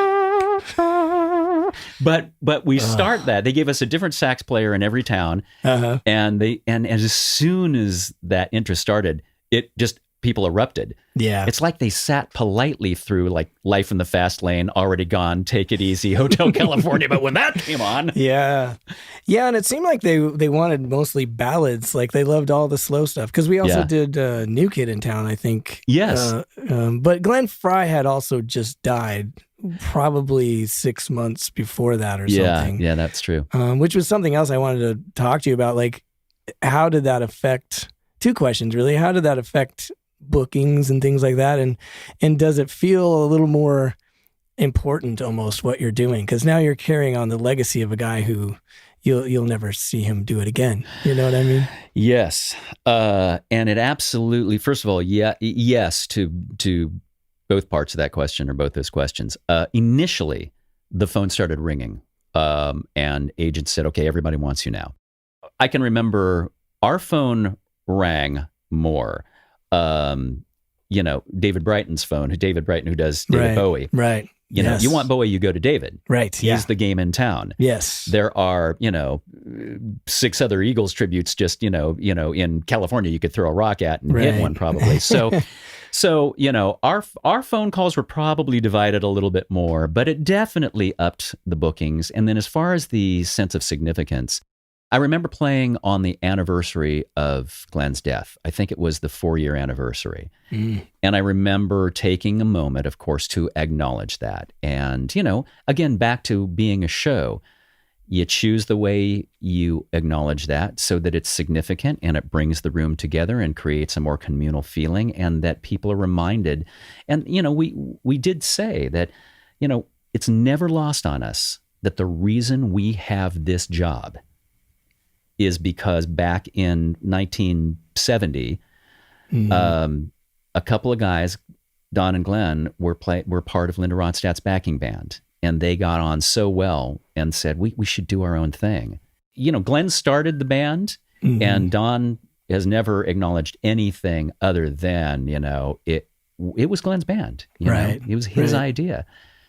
But we start that. They gave us a different sax player in every town. Uh-huh. And as soon as that intro started, it just, people erupted. Yeah. It's like they sat politely through like Life in the Fast Lane, Already Gone, Take It Easy, Hotel California. But when that came on. Yeah. Yeah. And it seemed like they wanted mostly ballads. Like they loved all the slow stuff. Because we also did New Kid in Town, I think. Yes. But Glenn Frey had also just died probably 6 months before that or something. Yeah, that's true. Which was something else I wanted to talk to you about. Like, how did that affect, two questions really. How did that affect bookings and things like that? And does it feel a little more important almost what you're doing? Because now you're carrying on the legacy of a guy who you'll never see him do it again. You know what I mean? Yes. And it absolutely, first of all, yes to both parts of that question or both those questions. Initially, the phone started ringing and agents said, okay, everybody wants you now. I can remember our phone rang more. David Brighton's phone, David Brighton, who does David Bowie. Right. You know, you want Bowie, you go to David. Right. He's the game in town. Yes. There are, 6 other Eagles tributes just, in California you could throw a rock at and hit one probably. So, our phone calls were probably divided a little bit more, but it definitely upped the bookings. And then as far as the sense of significance, I remember playing on the anniversary of Glenn's death. I think it was the 4-year anniversary. And I remember taking a moment, of course, to acknowledge that. And, again, back to being a show, you choose the way you acknowledge that so that it's significant and it brings the room together and creates a more communal feeling and that people are reminded. And, we did say that, it's never lost on us that the reason we have this job is because back in 1970, a couple of guys, Don and Glenn, were part of Linda Ronstadt's backing band. And they got on so well and said, we should do our own thing. Glenn started the band and Don has never acknowledged anything other than, it was Glenn's band. It was his idea.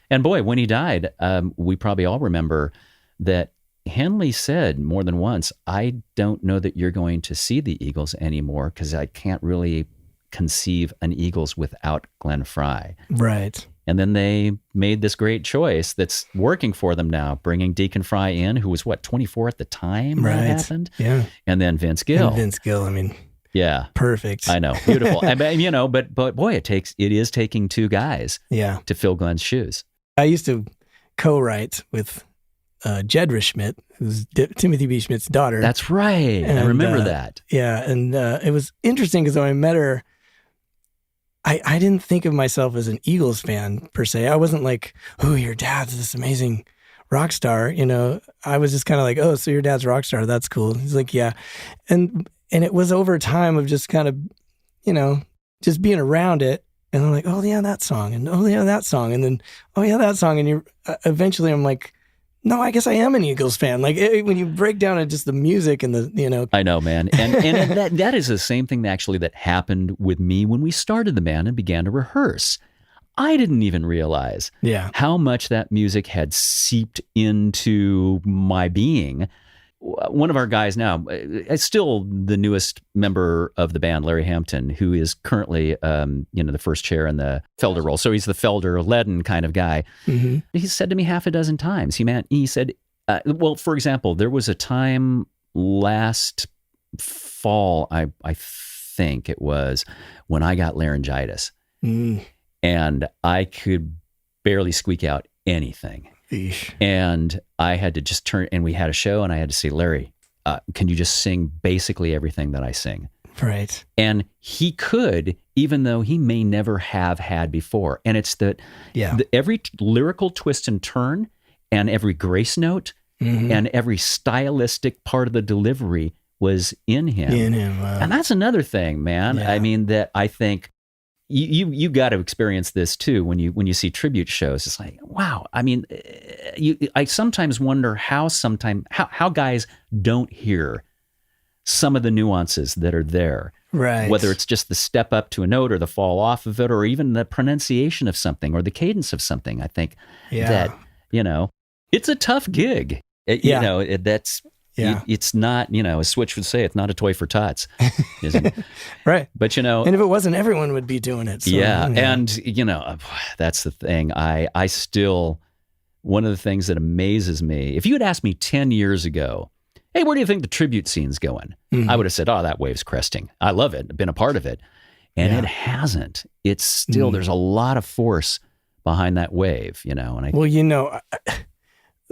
And boy, when he died, we probably all remember that Henley said more than once, I don't know that you're going to see the Eagles anymore because I can't really conceive an Eagles without Glenn Frey. Right. And then they made this great choice that's working for them now, bringing Deacon Frey in, who was 24 at the time when it happened? Yeah. And then Vince Gill. Yeah. Perfect. I know. Beautiful. But boy, it is taking 2 guys to fill Glenn's shoes. I used to co-write with Jedra Schmidt, who's Timothy B. Schmidt's daughter. That's right. And, I remember that. Yeah. And it was interesting because when I met her, I didn't think of myself as an Eagles fan per se. I wasn't like, oh, your dad's this amazing rock star. I was just kind of like, oh, so your dad's a rock star. That's cool. He's like, yeah. And it was over time of just kind of, just being around it. And I'm like, oh, yeah, that song. And oh, yeah, that song. And then, oh, yeah, that song. And eventually I'm like, no, I guess I am an Eagles fan. Like when you break down at just the music and the, I know, man. And that is the same thing actually that happened with me when we started the band and began to rehearse. I didn't even realize how much that music had seeped into my being. One of our guys now, still the newest member of the band, Larry Hampton, who is currently, the first chair in the Felder role. So he's the Felder-Ledden kind of guy. Mm-hmm. He said to me half a dozen times, he said, for example, there was a time last fall, I think it was, when I got laryngitis and I could barely squeak out anything. Eesh. And I had to just turn, and we had a show, and I had to say, Larry, can you just sing basically everything that I sing? Right. And he could, even though he may never have had before. And it's that every lyrical twist and turn, and every grace note, and every stylistic part of the delivery was in him. Wow. And that's another thing, man. Yeah. I mean, that I think, you got to experience this too when you see tribute shows. It's like, wow. I mean, I sometimes wonder how guys don't hear some of the nuances that are there. Right. Whether it's just the step up to a note or the fall off of it, or even the pronunciation of something or the cadence of something. I think that, it's a tough gig. It's not, as Switch would say, it's not a toy for tots. Right. But, and if it wasn't, everyone would be doing it. So, And, that's the thing. I still, one of the things that amazes me, if you had asked me 10 years ago, hey, where do you think the tribute scene's going? I would have said, oh, that wave's cresting. I love it. I've been a part of it. And it hasn't. It's still, there's a lot of force behind that wave, and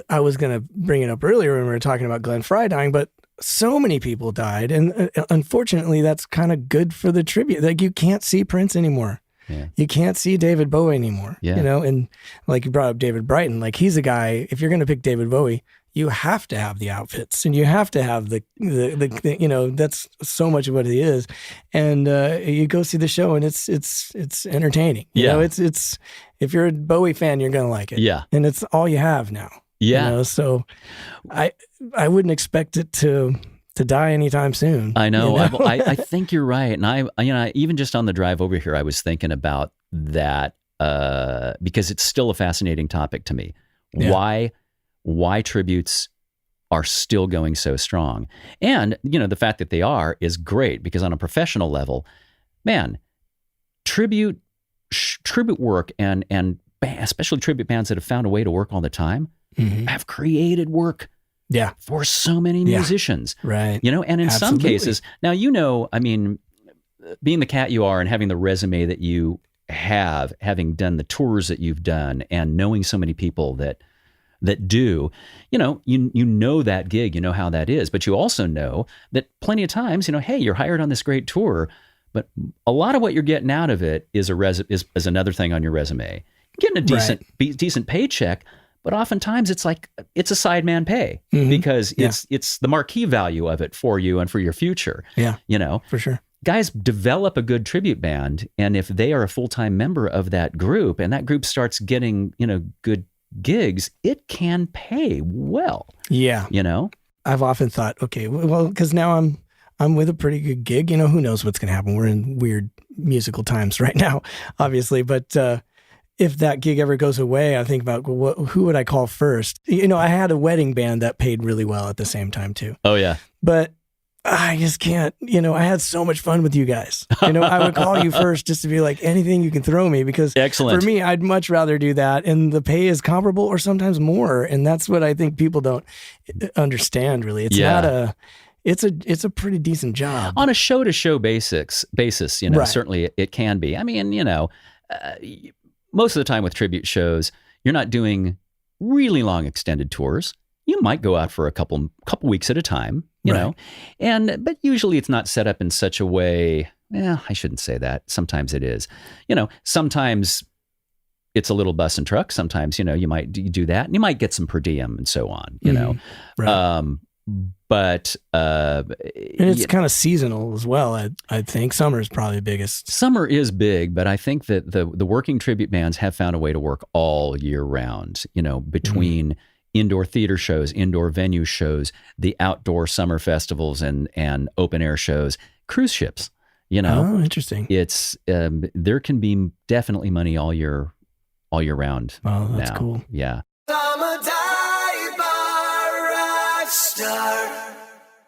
I was going to bring it up earlier when we were talking about Glenn Frey dying, but so many people died. And unfortunately, that's kind of good for the tribute. Like, you can't see Prince anymore. Yeah. You can't see David Bowie anymore, and like you brought up David Brighton, like he's a guy, if you're going to pick David Bowie, you have to have the outfits and you have to have the that's so much of what he is. And you go see the show and it's entertaining. It's if you're a Bowie fan, you're going to like it. Yeah. And it's all you have now. Yeah. So I wouldn't expect it to die anytime soon. I know. I think you're right. And I even just on the drive over here, I was thinking about that because it's still a fascinating topic to me. Yeah. Why tributes are still going so strong. And, the fact that they are is great because on a professional level, man, tribute work and especially tribute bands that have found a way to work all the time have created work for so many musicians. Right. And in some cases, now, I mean, being the cat you are and having the resume that you have, having done the tours that you've done and knowing so many people that do, you know that gig, you know how that is, but you also know that plenty of times, hey, you're hired on this great tour, but a lot of what you're getting out of it is is another thing on your resume. Getting a decent paycheck, but oftentimes it's like it's a sideman pay because it's the marquee value of it for you and for your future. Yeah, for sure. Guys develop a good tribute band, and if they are a full-time member of that group, and that group starts getting good gigs, it can pay well. Yeah. I've often thought, okay, well, because now I'm with a pretty good gig, who knows what's going to happen. We're in weird musical times right now, obviously. But if that gig ever goes away, I think about, who would I call first? I had a wedding band that paid really well at the same time too. Oh yeah. But I just can't, I had so much fun with you guys. I would call you first just to be like, anything you can throw me, because Excellent. For me, I'd much rather do that. And the pay is comparable or sometimes more. And that's what I think people don't understand really. It's not it's a pretty decent job. On a show to show basis, certainly it can be. I mean, most of the time with tribute shows, you're not doing really long extended tours. You might go out for a couple weeks at a time, you know, but usually it's not set up in such a way. I shouldn't say that. Sometimes it is, sometimes it's a little bus and truck. Sometimes, you might do that and you might get some per diem and so on, but and it's kind of seasonal as well. I think summer is probably the biggest. Summer is big, but I think that the working tribute bands have found a way to work all year round, between indoor theater shows, indoor venue shows, the outdoor summer festivals and open air shows, cruise ships, Oh, interesting. It's there can be definitely money all year round. Oh, that's now. Cool. Yeah.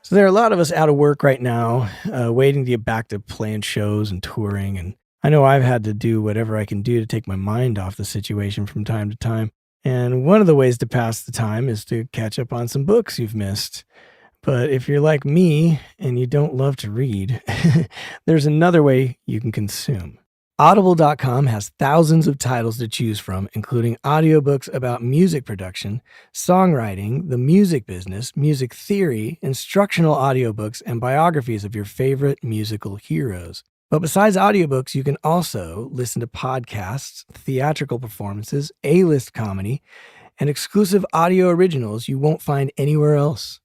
So there are a lot of us out of work right now, waiting to get back to playing shows and touring. And I know I've had to do whatever I can do to take my mind off the situation from time to time. And one of the ways to pass the time is to catch up on some books you've missed. But if you're like me and you don't love to read, there's another way you can consume. Audible.com has thousands of titles to choose from, including audiobooks about music production, songwriting, the music business, music theory, instructional audiobooks, and biographies of your favorite musical heroes. But besides audiobooks, you can also listen to podcasts, theatrical performances, A-list comedy, and exclusive audio originals you won't find anywhere else.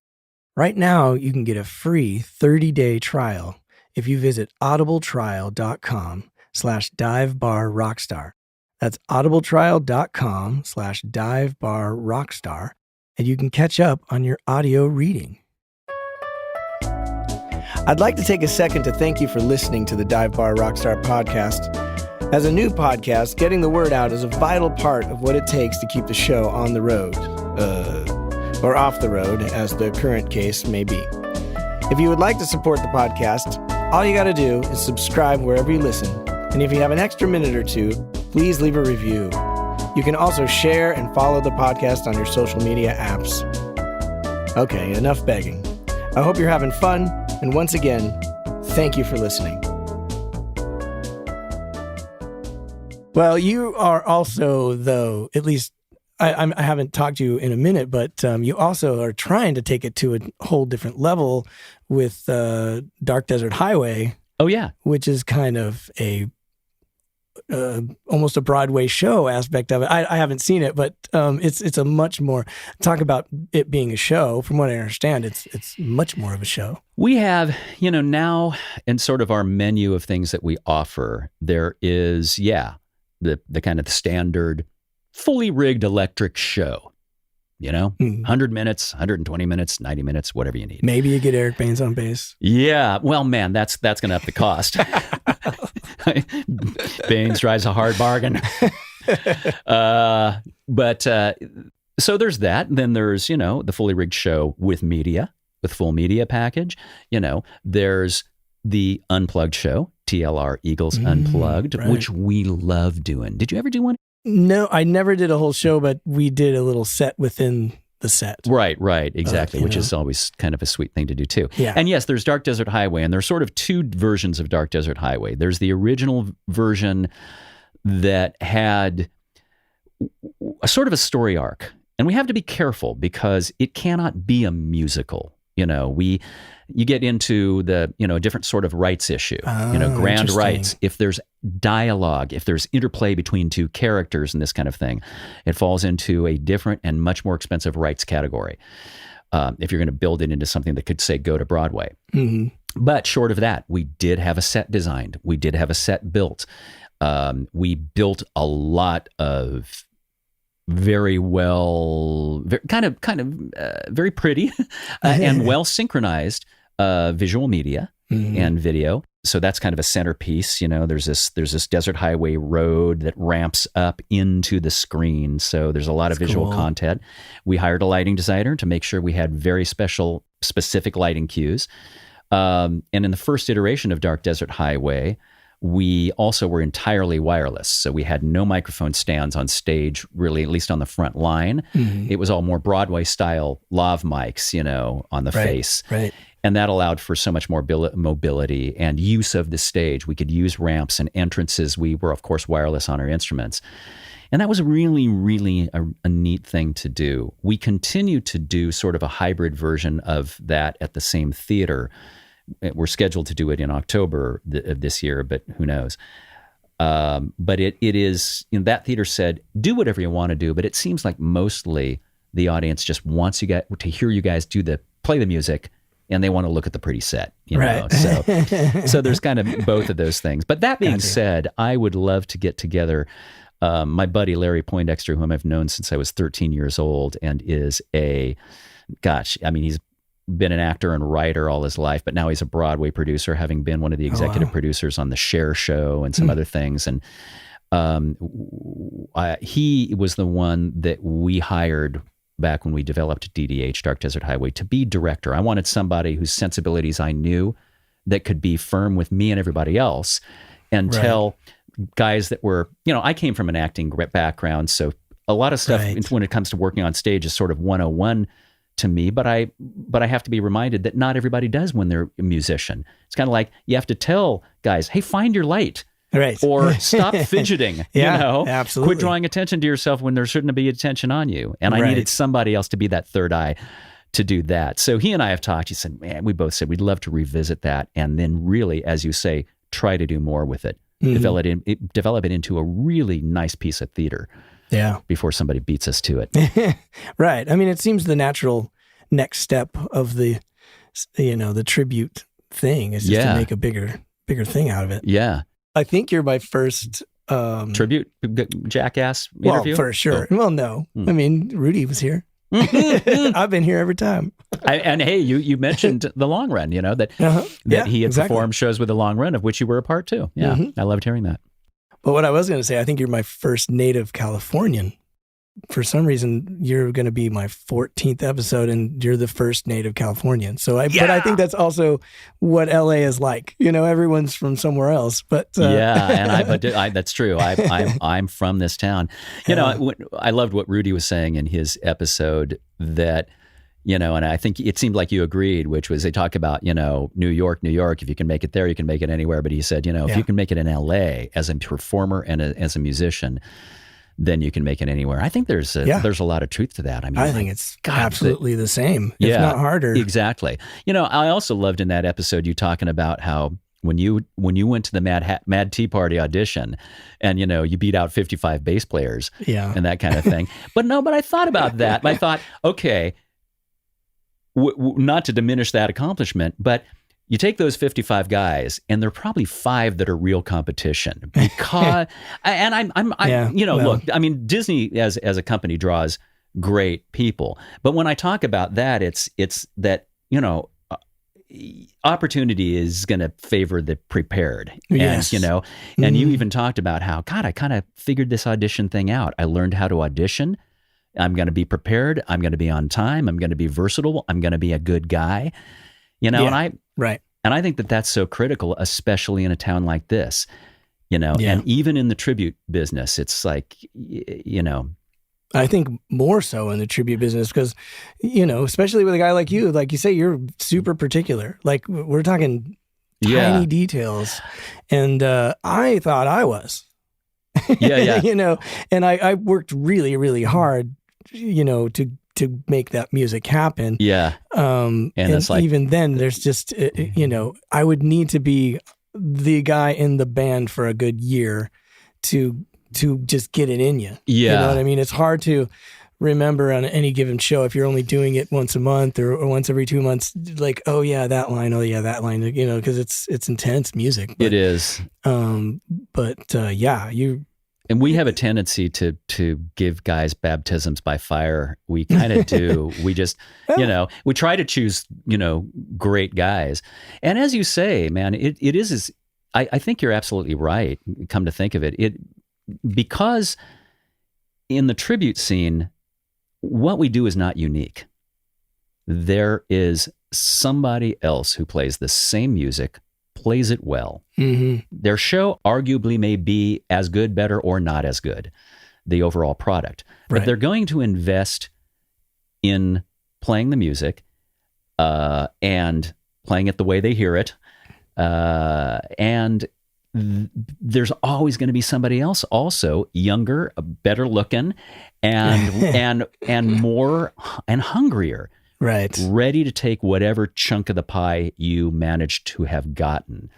Right now, you can get a free 30-day trial if you visit audibletrial.com audibletrial.com/divebarrockstar. That's audibletrial.com/divebarrockstar. And you can catch up on your audio reading. I'd like to take a second to thank you for listening to the Dive Bar Rockstar podcast. As a new podcast, getting the word out is a vital part of what it takes to keep the show on the road. Or off the road, as the current case may be. If you would like to support the podcast, all you got to do is subscribe wherever you listen. And if you have an extra minute or two, please leave a review. You can also share and follow the podcast on your social media apps. Okay, enough begging. I hope you're having fun. And once again, thank you for listening. Well, you are also, though, at least I haven't talked to you in a minute, but you also are trying to take it to a whole different level with Dark Desert Highway. Oh, yeah. Which is kind of a almost a Broadway show aspect of it. I haven't seen it, but it's a much more, talk about it being a show. From what I understand, it's much more of a show. We have, now in sort of our menu of things that we offer, there is, the kind of the standard fully rigged electric show, 100 minutes, 120 minutes, 90 minutes, whatever you need. Maybe you get Eric Baines on bass. Yeah. Well, man, that's going to up the cost. Baines drives a hard bargain. But so there's that. Then there's, the fully rigged show with full media package. There's the unplugged show, TLR Eagles Unplugged, right. which we love doing. Did you ever do one? No, I never did a whole show, but we did a little set within the set. Right, exactly, which is always kind of a sweet thing to do too. Yeah. And yes, there's Dark Desert Highway, and there's sort of two versions of Dark Desert Highway. There's the original version that had a sort of a story arc, and we have to be careful because it cannot be a musical. You get into the, a different sort of rights issue, grand rights. If there's dialogue, if there's interplay between two characters and this kind of thing, it falls into a different and much more expensive rights category. If you're going to build it into something that could, say, go to Broadway. Mm-hmm. But short of that, we did have a set designed. We did have a set built. We built a lot of very well, very pretty and well synchronized visual media and video. So that's kind of a centerpiece. There's this desert highway road that ramps up into the screen. So there's a lot of visual content. We hired a lighting designer to make sure we had very specific lighting cues. And in the first iteration of Dark Desert Highway, we also were entirely wireless. So we had no microphone stands on stage, really, at least on the front line. Mm-hmm. It was all more Broadway style lav mics, on the face. Right. And that allowed for so much more mobility and use of the stage. We could use ramps and entrances. We were, of course, wireless on our instruments. And that was really, really a neat thing to do. We continue to do sort of a hybrid version of that at the same theater. We're scheduled to do it in October of this year, but who knows? But it is, that theater said, do whatever you want to do, but it seems like mostly the audience just wants you guys to hear you guys play the music, and they want to look at the pretty set, right. So there's kind of both of those things. But that being said, I would love to get together my buddy Larry Poindexter, whom I've known since I was 13 years old, and is he's been an actor and writer all his life, but now he's a Broadway producer, having been one of the executive producers on the Cher Show and some other things. And he was the one that we hired back when we developed DDH, Dark Desert Highway, to be director. I wanted somebody whose sensibilities I knew that could be firm with me and everybody else and tell guys that were, I came from an acting background, so a lot of stuff when it comes to working on stage is sort of 101 to me, but I have to be reminded that not everybody does when they're a musician. It's kind of like you have to tell guys, hey, find your light. Right. Or stop fidgeting, absolutely. Quit drawing attention to yourself when there shouldn't be attention on you. And I needed somebody else to be that third eye to do that. So he and I have talked. He said, man, we both said we'd love to revisit that. And then really, as you say, try to do more with it. Mm-hmm. Develop it into a really nice piece of theater. Yeah. Before somebody beats us to it. Right. I mean, it seems the natural next step of the tribute thing is just to make a bigger thing out of it. Yeah. I think you're my first tribute jackass well, interview? for sure. Oh. Well, no. I mean, Rudy was here. I've been here every time. And hey, you mentioned the Long Run, that he had performed shows with the Long Run, of which you were a part too. Yeah, I loved hearing that. But what I was going to say, I think you're my first native Californian. For some reason, you're going to be my 14th episode, and you're the first native Californian. So, but I think that's also what LA is like. Everyone's from somewhere else. But and that's true. I'm from this town. I loved what Rudy was saying in his episode that. And I think it seemed like you agreed, which was they talk about, New York, if you can make it there, you can make it anywhere. But he said, if you can make it in LA as a performer and as a musician, then you can make it anywhere. I think there's a lot of truth to that. I mean, I think it's absolutely the same, if not harder. Exactly. I also loved in that episode you talking about how when you went to the Mad Tea Party audition and, you beat out 55 bass players and that kind of thing. But I thought about that. I thought, okay, not to diminish that accomplishment, but you take those 55 guys, and there are probably 5 that are real competition. Because, look, I mean, Disney as a company draws great people, but when I talk about that, it's that opportunity is going to favor the prepared. Yes. And and you even talked about how I kind of figured this audition thing out. I learned how to audition. I'm going to be prepared. I'm going to be on time. I'm going to be versatile. I'm going to be a good guy. And I think that that's so critical, especially in a town like this, and even in the tribute business, it's like, I think more so in the tribute business because, especially with a guy like you say, you're super particular. Like we're talking tiny details. And I thought I was, and I worked really, really hard, to make that music happen. Yeah. And it's like, even then there's just, I would need to be the guy in the band for a good year to just get it in you. Yeah. You know what I mean? It's hard to remember on any given show if you're only doing it once a month or once every 2 months, like, oh yeah, that line, because it's intense music. But, it is. And we have a tendency to give guys baptisms by fire. We kind of do. We just, we try to choose, great guys. And as you say, man, it is, I think you're absolutely right. Come to think of it, because in the tribute scene, what we do is not unique. There is somebody else who plays the same music, plays it well. Mm-hmm. Their show arguably may be as good, better, or not as good, the overall product. But they're going to invest in playing the music and playing it the way they hear it. And there's always going to be somebody else also younger, better looking, and more and hungrier. Right. Ready to take whatever chunk of the pie you managed to have gotten.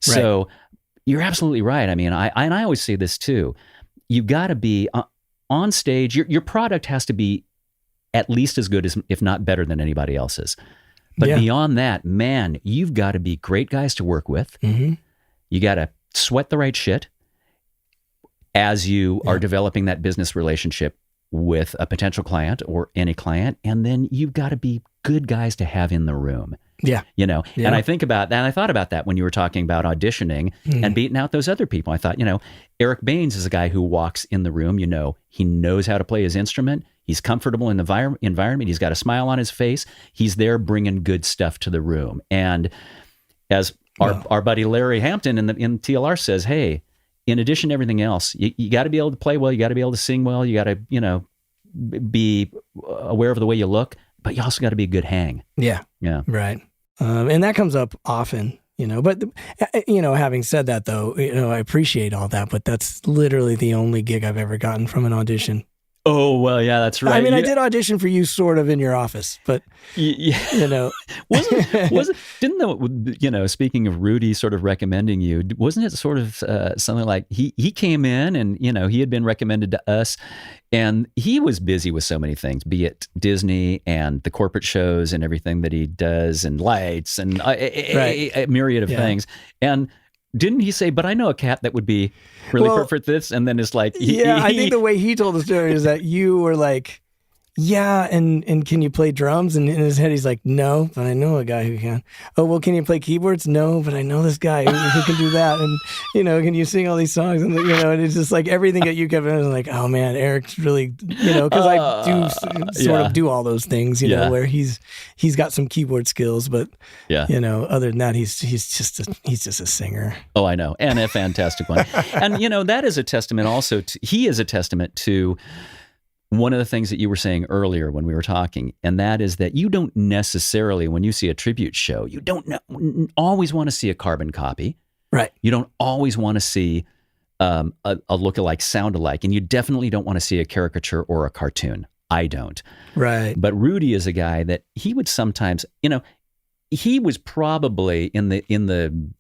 So you're absolutely right. I mean, I always say this too. You've got to be on stage. Your product has to be at least as good as, if not better than anybody else's. But beyond that, man, you've got to be great guys to work with. Mm-hmm. You got to sweat the right shit as you are developing that business relationship with a potential client or any client. And then you've got to be good guys to have in the room. Yeah. And I think about that. And I thought about that when you were talking about auditioning and beating out those other people. I thought, Eric Baines is a guy who walks in the room, he knows how to play his instrument. He's comfortable in the environment. He's got a smile on his face. He's there bringing good stuff to the room. And as our buddy Larry Hampton in TLR says, hey, in addition to everything else, you got to be able to play well. You got to be able to sing well. You got to, be aware of the way you look, but you also got to be a good hang. Yeah. Yeah. Right. And that comes up often, but, having said that though, I appreciate all that, but that's literally the only gig I've ever gotten from an audition. Oh, well, yeah, that's right. I mean, I did audition for you sort of in your office, but, wasn't didn't the, speaking of Rudy sort of recommending you, wasn't it sort of something like he came in and, he had been recommended to us and he was busy with so many things, be it Disney and the corporate shows and everything that he does and lights and a myriad of things. And didn't he say, but I know a cat that would be really perfect for this? And then it's like, I think the way he told the story is that you were like, yeah, and can you play drums? And in his head, he's like, no, but I know a guy who can. Oh, well, can you play keyboards? No, but I know this guy who can do that. And, can you sing all these songs? And, and it's just like everything that you kept in, like, oh man, Eric's really, because I do sort of do all those things, where he's got some keyboard skills, but, other than that, he's just a singer. Oh, I know. And a fantastic one. And, that is a testament also he is a testament to one of the things that you were saying earlier when we were talking, and that is that you don't necessarily, when you see a tribute show, you don't always want to see a carbon copy. Right. You don't always want to see a look-alike, sound-alike, and you definitely don't want to see a caricature or a cartoon. I don't. Right. But Rudy is a guy that he would sometimes, he was probably in the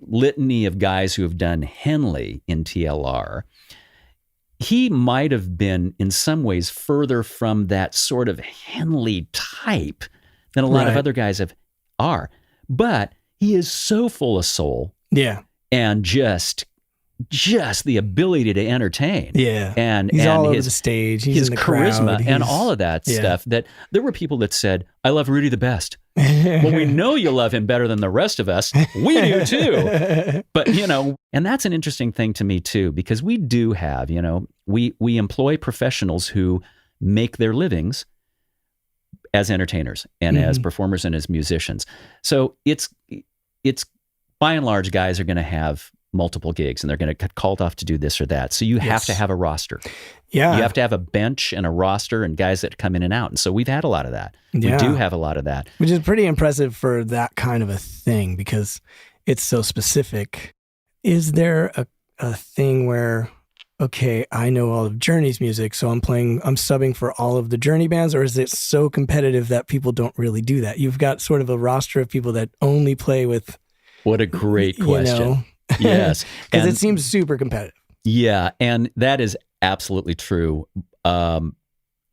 litany of guys who have done Henley in TLR. He might have been, in some ways, further from that sort of Henley type than a lot of other guys are. But he is so full of soul. Yeah. And just the ability to entertain. Yeah. And he's all over the stage. He's his in the charisma crowd. And all of that stuff, that there were people that said, I love Rudy the best. Well, we know you love him better than the rest of us. We do too. But, and that's an interesting thing to me too, because we do have, we employ professionals who make their livings as entertainers and as performers and as musicians. So it's by and large, guys are going to have multiple gigs and they're going to get called off to do this or that. So you have to have a roster. Yeah. You have to have a bench and a roster and guys that come in and out. And so we've had a lot of that. Yeah. We do have a lot of that. Which is pretty impressive for that kind of a thing because it's so specific. Is there a thing where, okay, I know all of Journey's music, so I'm subbing for all of the Journey bands, or is it so competitive that people don't really do that? You've got sort of a roster of people that only play with... What a great question. Yes. Because it seems super competitive. Yeah, and that is absolutely true.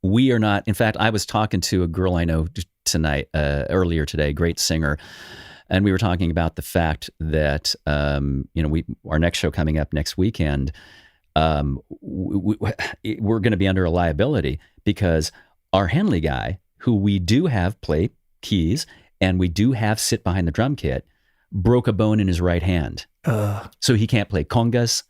We are not, in fact, I was talking to a girl I know tonight, earlier today, great singer, and we were talking about the fact that, our next show coming up next weekend, we're going to be under a liability because our Henley guy, who we do have play keys and we do have sit behind the drum kit, broke a bone in his right hand. So he can't play congas.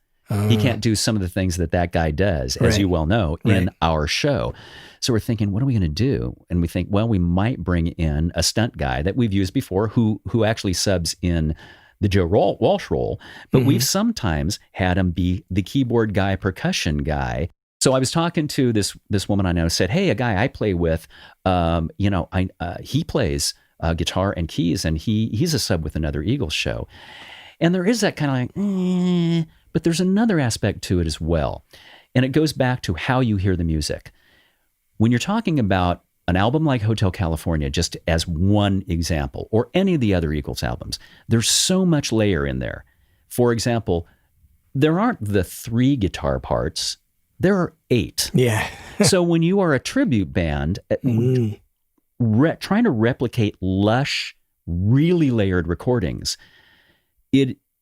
He can't do some of the things that guy does, as you well know, in our show. So we're thinking, what are we going to do? And we think, well, we might bring in a stunt guy that we've used before who actually subs in the Joe Walsh role, but we've sometimes had him be the keyboard guy, percussion guy. So I was talking to this woman I know, said, hey, a guy I play with, he plays guitar and keys, and he's a sub with another Eagles show. And there is that kind of like, but there's another aspect to it as well. And it goes back to how you hear the music. When you're talking about an album like Hotel California, just as one example, or any of the other Eagles albums, there's so much layer in there. For example, there aren't the 3 guitar parts, there are 8. Yeah. So when you are a tribute band, trying to replicate lush, really layered recordings,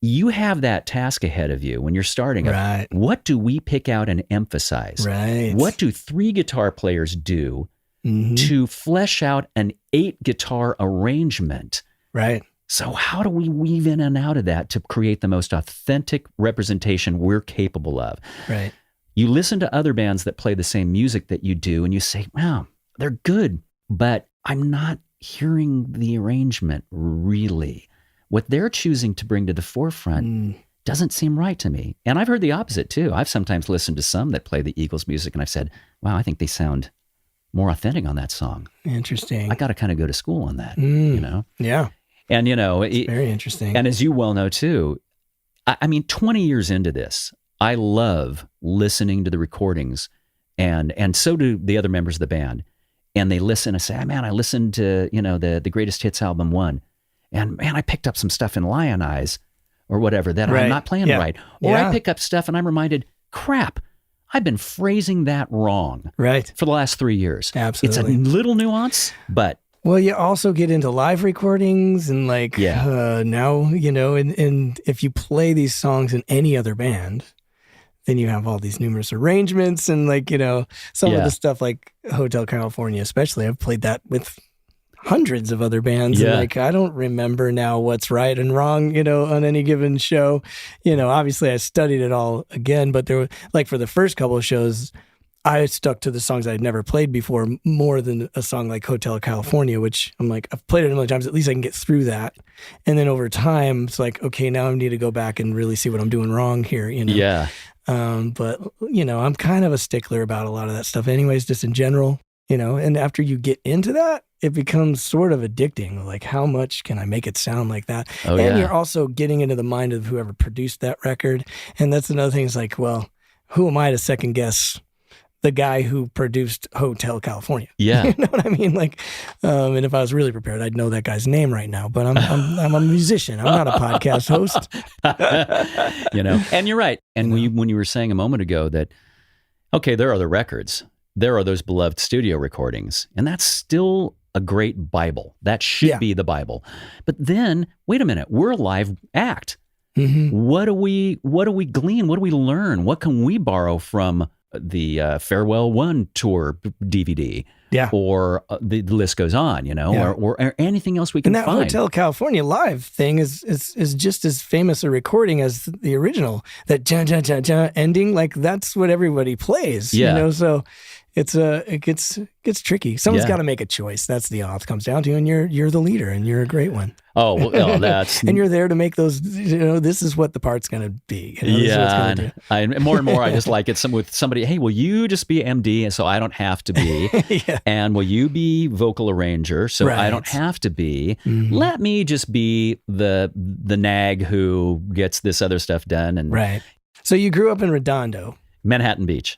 you have that task ahead of you when you're starting. Right. What do we pick out and emphasize? Right. What do 3 guitar players do to flesh out an 8 guitar arrangement? Right. So how do we weave in and out of that to create the most authentic representation we're capable of? Right. You listen to other bands that play the same music that you do, and you say, wow, they're good, but I'm not hearing the arrangement really. What they're choosing to bring to the forefront doesn't seem right to me. And I've heard the opposite too. I've sometimes listened to some that play the Eagles music and I've said, wow, I think they sound more authentic on that song. Interesting. I got to kind of go to school on that, Yeah. And, it's very interesting. And as you well know too, I mean, 20 years into this, I love listening to the recordings and so do the other members of the band. And they listen and say, oh, man, I listened to, the Greatest Hits album 1. And man, I picked up some stuff in Lionize or whatever that I'm not playing right. Or I pick up stuff and I'm reminded, crap, I've been phrasing that wrong for the last 3 years. Absolutely. It's a little nuance, but Well, you also get into live recordings and like now, and if you play these songs in any other band, then you have all these numerous arrangements and like, some of the stuff like Hotel California, especially, I've played that with hundreds of other bands. And like, I don't remember now what's right and wrong, on any given show. Obviously I studied it all again, but there were like for the first couple of shows, I stuck to the songs I'd never played before more than a song like Hotel California, which I'm like, I've played it a million times. At least I can get through that. And then over time, it's like, okay, now I need to go back and really see what I'm doing wrong here. Yeah. But I'm kind of a stickler about a lot of that stuff anyways, just in general, and after you get into that, it becomes sort of addicting. Like, how much can I make it sound like that? And you're also getting into the mind of whoever produced that record. And that's another thing. It's like, well, who am I to second guess the guy who produced Hotel California? Yeah. You know what I mean? Like, and if I was really prepared, I'd know that guy's name right now, but I'm a musician. I'm not a podcast host. And you're right. And when you were saying a moment ago that, okay, there are the records, there are those beloved studio recordings, and that's still a great Bible. That should be the Bible. But then, wait a minute, we're a live act. Mm-hmm. What do we glean? What do we learn? What can we borrow from the Farewell One tour DVD? Yeah. Or the list goes on, or anything else we can find. And that Hotel California live thing is just as famous a recording as the original. That ja ja ja ja ending, like that's what everybody plays. Yeah. So it gets tricky. Someone's got to make a choice. That's the all it comes down to, and you're the leader, and you're a great one. Oh, well, that's and you're there to make those. This is what the part's going to be. And more and more, I just like it. With somebody, hey, will you just be MD, and so I don't have to be? And will you be vocal arranger, so I don't have to be? Mm-hmm. Let me just be the nag who gets this other stuff done. And So you grew up in Redondo. Manhattan Beach.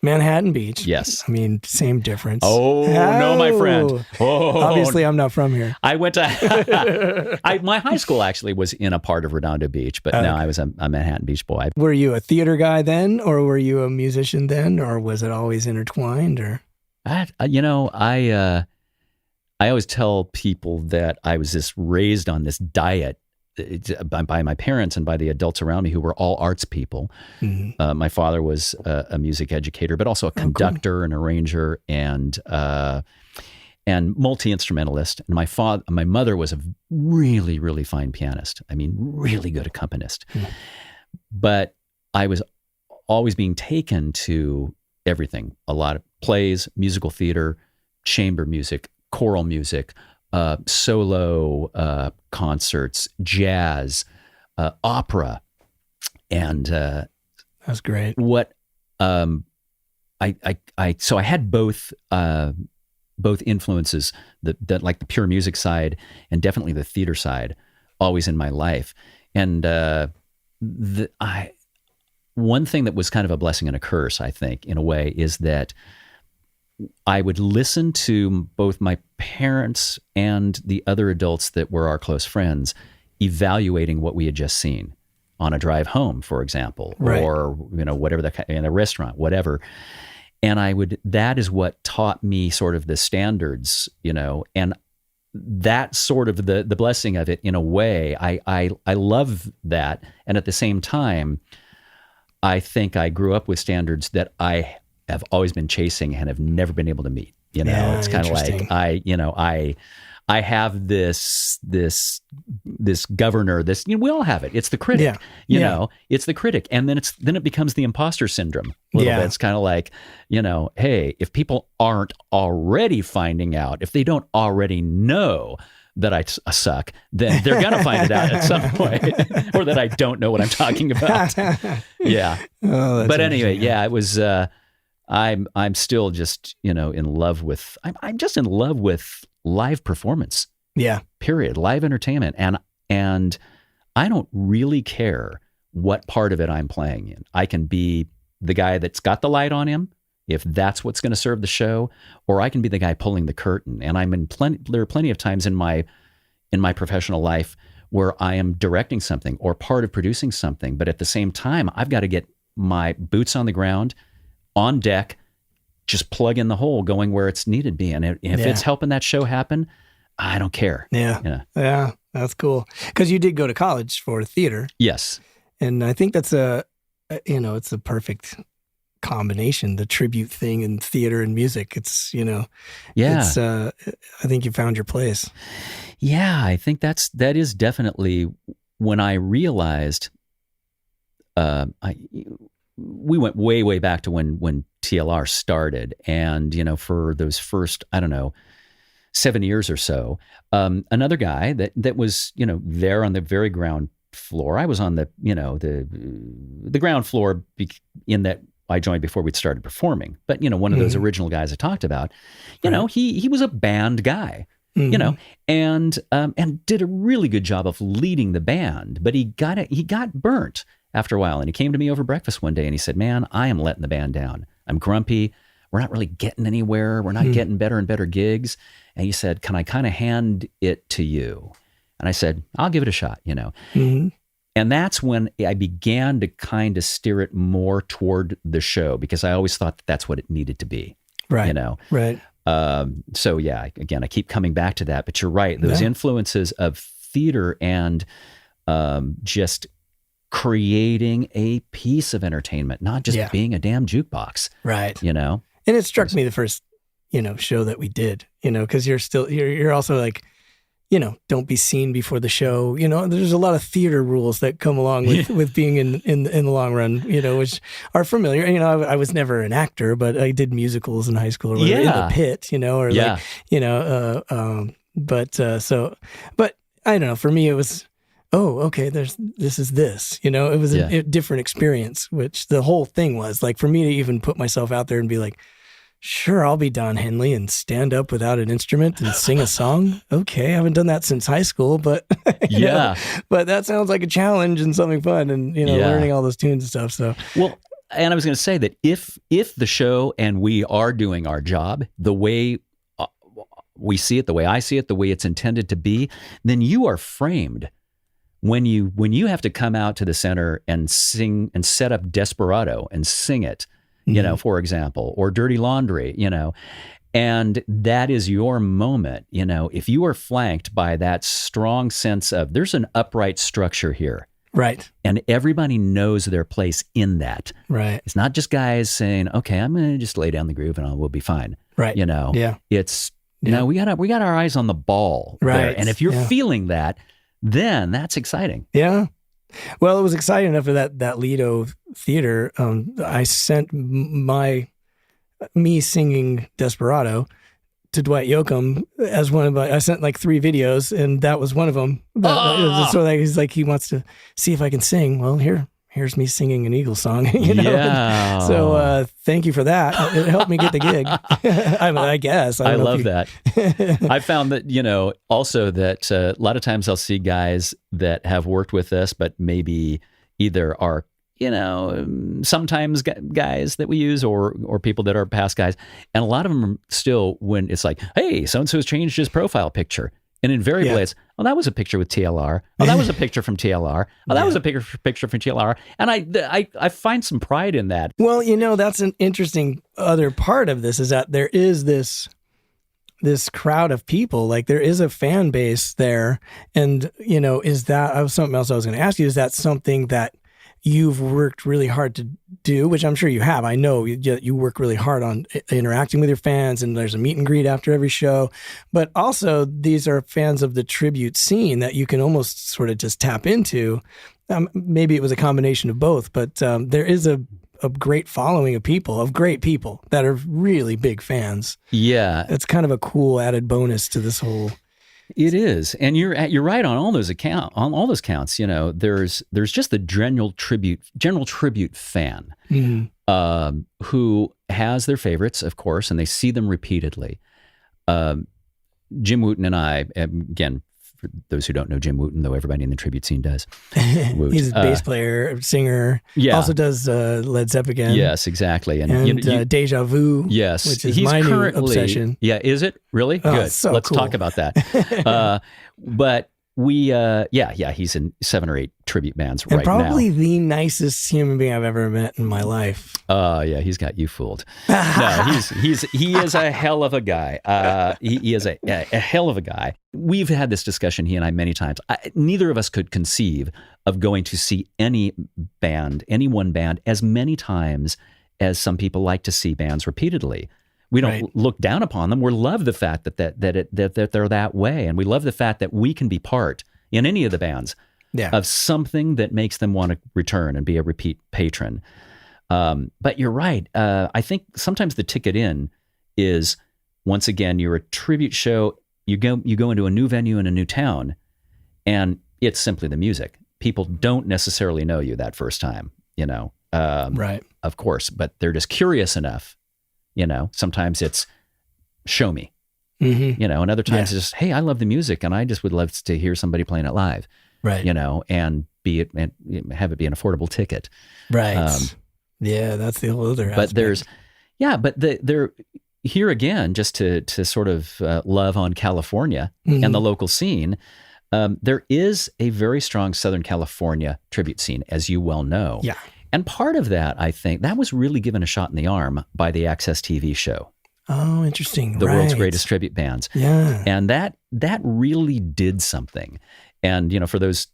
Yes. I mean, same difference. Oh, no, my friend. Oh, obviously, I'm not from here. I went to, my high school actually was in a part of Redondo Beach, but no, I was a Manhattan Beach boy. Were you a theater guy then, or were you a musician then, or was it always intertwined? Or I always tell people that I was just raised on this diet by my parents and by the adults around me who were all arts people. Mm-hmm. My father was a music educator, but also a conductor, an arranger, and multi-instrumentalist. And my mother was a really, really fine pianist. I mean, really good accompanist. Mm-hmm. But I was always being taken to everything, a lot of plays, musical theater, chamber music, choral music, solo concerts, jazz, opera, and that's great. What so I had both influences, that like the pure music side and definitely the theater side, always in my life. And one thing that was kind of a blessing and a curse, I think, in a way, is that I would listen to both my parents and the other adults that were our close friends evaluating what we had just seen on a drive home, for example, or whatever in a restaurant, whatever. And that is what taught me sort of the standards, and that sort of the blessing of it in a way. I love that, and at the same time, I think I grew up with standards that I have always been chasing and have never been able to meet. It's kind of like I have this governor, we all have it. It's the critic, it's the critic. And then it becomes the imposter syndrome a little bit. It's kind of like, hey, if people aren't already finding out, if they don't already know that I suck, then they're going to find it out at some point, or that I don't know what I'm talking about. Yeah. But anyway, it was, I'm still just, in love with, I'm just in love with live performance. Yeah. Period. Live entertainment. And I don't really care what part of it I'm playing in. I can be the guy that's got the light on him, if that's what's going to serve the show, or I can be the guy pulling the curtain. And there are plenty of times in my professional life where I am directing something or part of producing something, but at the same time, I've got to get my boots on the ground, on deck, just plug in the hole, going where it's needed to be. And if it's helping that show happen, I don't care. Yeah. You know? Yeah. That's cool. Because you did go to college for theater. Yes. And I think that's it's a perfect combination, the tribute thing in theater and music. It's, I think you found your place. Yeah, I think that is definitely when I realized, we went way, way back to when TLR started. And, for those first, 7 years or so, another guy that was, there on the very ground floor. I was on the, the ground floor in that I joined before we'd started performing. But, one of those original guys I talked about, he was a band guy, and did a really good job of leading the band. But he got burnt after a while. And he came to me over breakfast one day and he said, "Man, I am letting the band down. I'm grumpy. We're not really getting anywhere. We're not getting better and better gigs." And he said, "Can I kind of hand it to you?" And I said, "I'll give it a shot, And that's when I began to kind of steer it more toward the show, because I always thought that's what it needed to be. Right. Right. So yeah, again, I keep coming back to that, but you're right. Those influences of theater and just creating a piece of entertainment, not just being a damn jukebox. Right. And it struck me the first, show that we did, because you're also like, don't be seen before the show. There's a lot of theater rules that come along with being in the long run, which are familiar. I was never an actor, but I did musicals in high school or whatever, in the pit, but I don't know. For me, it was, oh, okay, this is this. It was a different experience, which the whole thing was like, for me to even put myself out there and be like, sure, I'll be Don Henley and stand up without an instrument and sing a song. Okay, I haven't done that since high school, but but that sounds like a challenge and something fun, and learning all those tunes and stuff. So well, and I was going to say that if the show and we are doing our job the way we see it, the way I see it, the way it's intended to be, then you are framed. When you have to come out to the center and sing and set up Desperado and sing it, for example, or Dirty Laundry, and that is your moment, if you are flanked by that strong sense of there's an upright structure here. Right. And everybody knows their place in that. Right. It's not just guys saying, okay, I'm going to just lay down the groove and we'll be fine. Right. It's, we got our eyes on the ball. Right. There. And if you're feeling that, then that's exciting. Yeah. Well, it was exciting enough for that Lido theater. I sent me singing Desperado to Dwight Yoakam as one of my, I sent like 3 videos, and that was one of them. So like, he's like, he wants to see if I can sing. Well, here's me singing an Eagles song, Yeah. So thank you for that. It helped me get the gig. I guess. I love that. I found that, also that a lot of times I'll see guys that have worked with us, but maybe either are, sometimes guys that we use or people that are past guys. And a lot of them are still, when it's like, hey, so-and-so has changed his profile picture. And invariably it's, oh, that was a picture with TLR. Oh, that was a picture from TLR. Oh, that was a picture from TLR. And I find some pride in that. Well, that's an interesting other part of this, is that there is this crowd of people, like there is a fan base there. And, is that something else I was going to ask you? Is that something that you've worked really hard to do, which I'm sure you have. I know you work really hard on interacting with your fans, and there's a meet and greet after every show. But also, these are fans of the tribute scene that you can almost sort of just tap into. Maybe it was a combination of both, but there is a great following of great people that are really big fans. Yeah. It's kind of a cool added bonus to this whole... It is, and you're right on all those counts. There's just the general tribute fan who has their favorites, of course, and they see them repeatedly. Jim Wooten and I, again, for those who don't know Jim Wooten, though everybody in the tribute scene does. He's a bass player, singer. Yeah. Also does Led Zeppelin. Yes, exactly. And Deja Vu. Yes. Which is my new obsession. Yeah, is it? Really? Good. So Let's cool. talk about that. But he's in 7 or 8 tribute bands and right now. probably the nicest human being I've ever met in my life. Yeah, he's got you fooled. No, he is a hell of a guy. He is a hell of a guy. We've had this discussion, he and I, many times. Neither of us could conceive of going to see any one band, as many times as some people like to see bands repeatedly. We don't look down upon them. We love the fact that they're that way, and we love the fact that we can be part in any of the bands of something that makes them want to return and be a repeat patron. But you're right. I think sometimes the ticket in is, once again, you're a tribute show. You go into a new venue in a new town, and it's simply the music. People don't necessarily know you that first time, of course, but they're just curious enough. Sometimes it's show me, and other times it's just, hey, I love the music and I just would love to hear somebody playing it live, and have it be an affordable ticket. Right. That's the whole other aspect. But there here again, just to sort of love on California and the local scene, there is a very strong Southern California tribute scene, as you well know. Yeah. And part of that, I think, that was really given a shot in the arm by the Access TV show. Oh, interesting. The World's Greatest Tribute Bands. Yeah. And that really did something. And, for those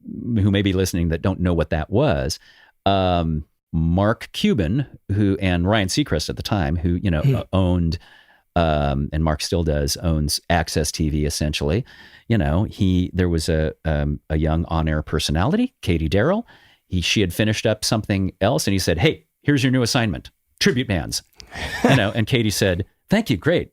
who may be listening that don't know what that was, Mark Cuban, and Ryan Seacrest at the time, who, owned, and Mark still does, owns Access TV essentially. There was a young on-air personality, Katie Darrell. She had finished up something else, and he said, "Hey, here's your new assignment, tribute bands." And Katie said, "Thank you, great."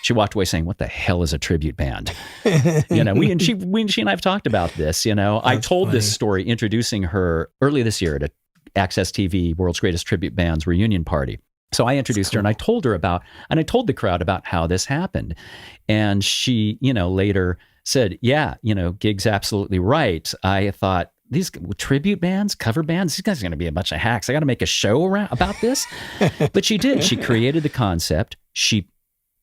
She walked away saying, "What the hell is a tribute band?" She and I have talked about this. I told this story introducing her early this year at a Access TV World's Greatest Tribute Bands reunion party. So I introduced her, and I told the crowd about how this happened, and she, later said, "Yeah, Gig's absolutely right. I thought, these tribute bands, cover bands, these guys are going to be a bunch of hacks. I got to make a show about this." But she did. She created the concept. She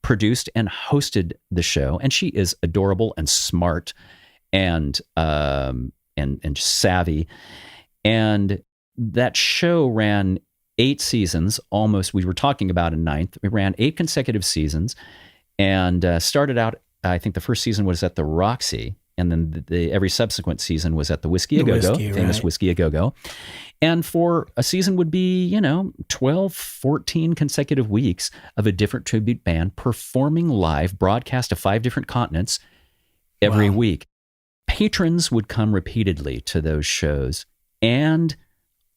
produced and hosted the show, and she is adorable and smart and savvy. And that show ran 8 seasons, almost. We were talking about a 9th. We ran 8 consecutive seasons, and started out. I think the first season was at the Roxy. And then every subsequent season was at the Whiskey A Go-Go, famous Whiskey A Go-Go. And for a season would be, 12, 14 consecutive weeks of a different tribute band performing live, broadcast to 5 different continents every week. Patrons would come repeatedly to those shows. And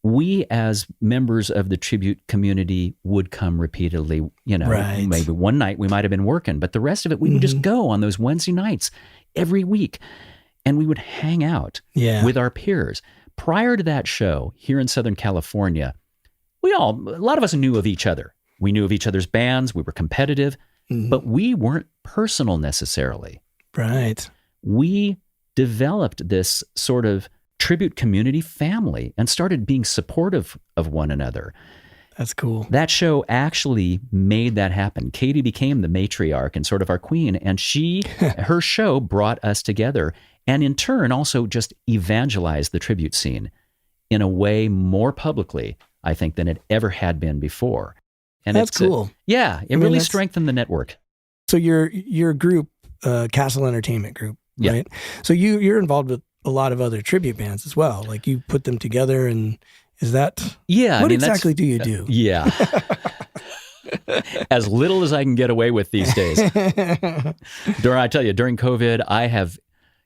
we, as members of the tribute community, would come repeatedly. Maybe one night we might have been working, but the rest of it, we would just go on those Wednesday nights every week, and we would hang out with our peers. Prior to that show, here in Southern California, a lot of us knew of each other. We knew of each other's bands. We were competitive, but we weren't personal necessarily. Right. We developed this sort of tribute community family and started being supportive of one another. That's cool. That show actually made that happen. Katie became the matriarch and sort of our queen, and her show brought us together, and in turn also just evangelized the tribute scene in a way more publicly, I think, than it ever had been before. And that's cool. It really strengthened the network. So your group, Castle Entertainment Group, right? So you're involved with a lot of other tribute bands as well. Like, you put them together, and is that? Yeah. What exactly do you do? As little as I can get away with these days. During COVID, I have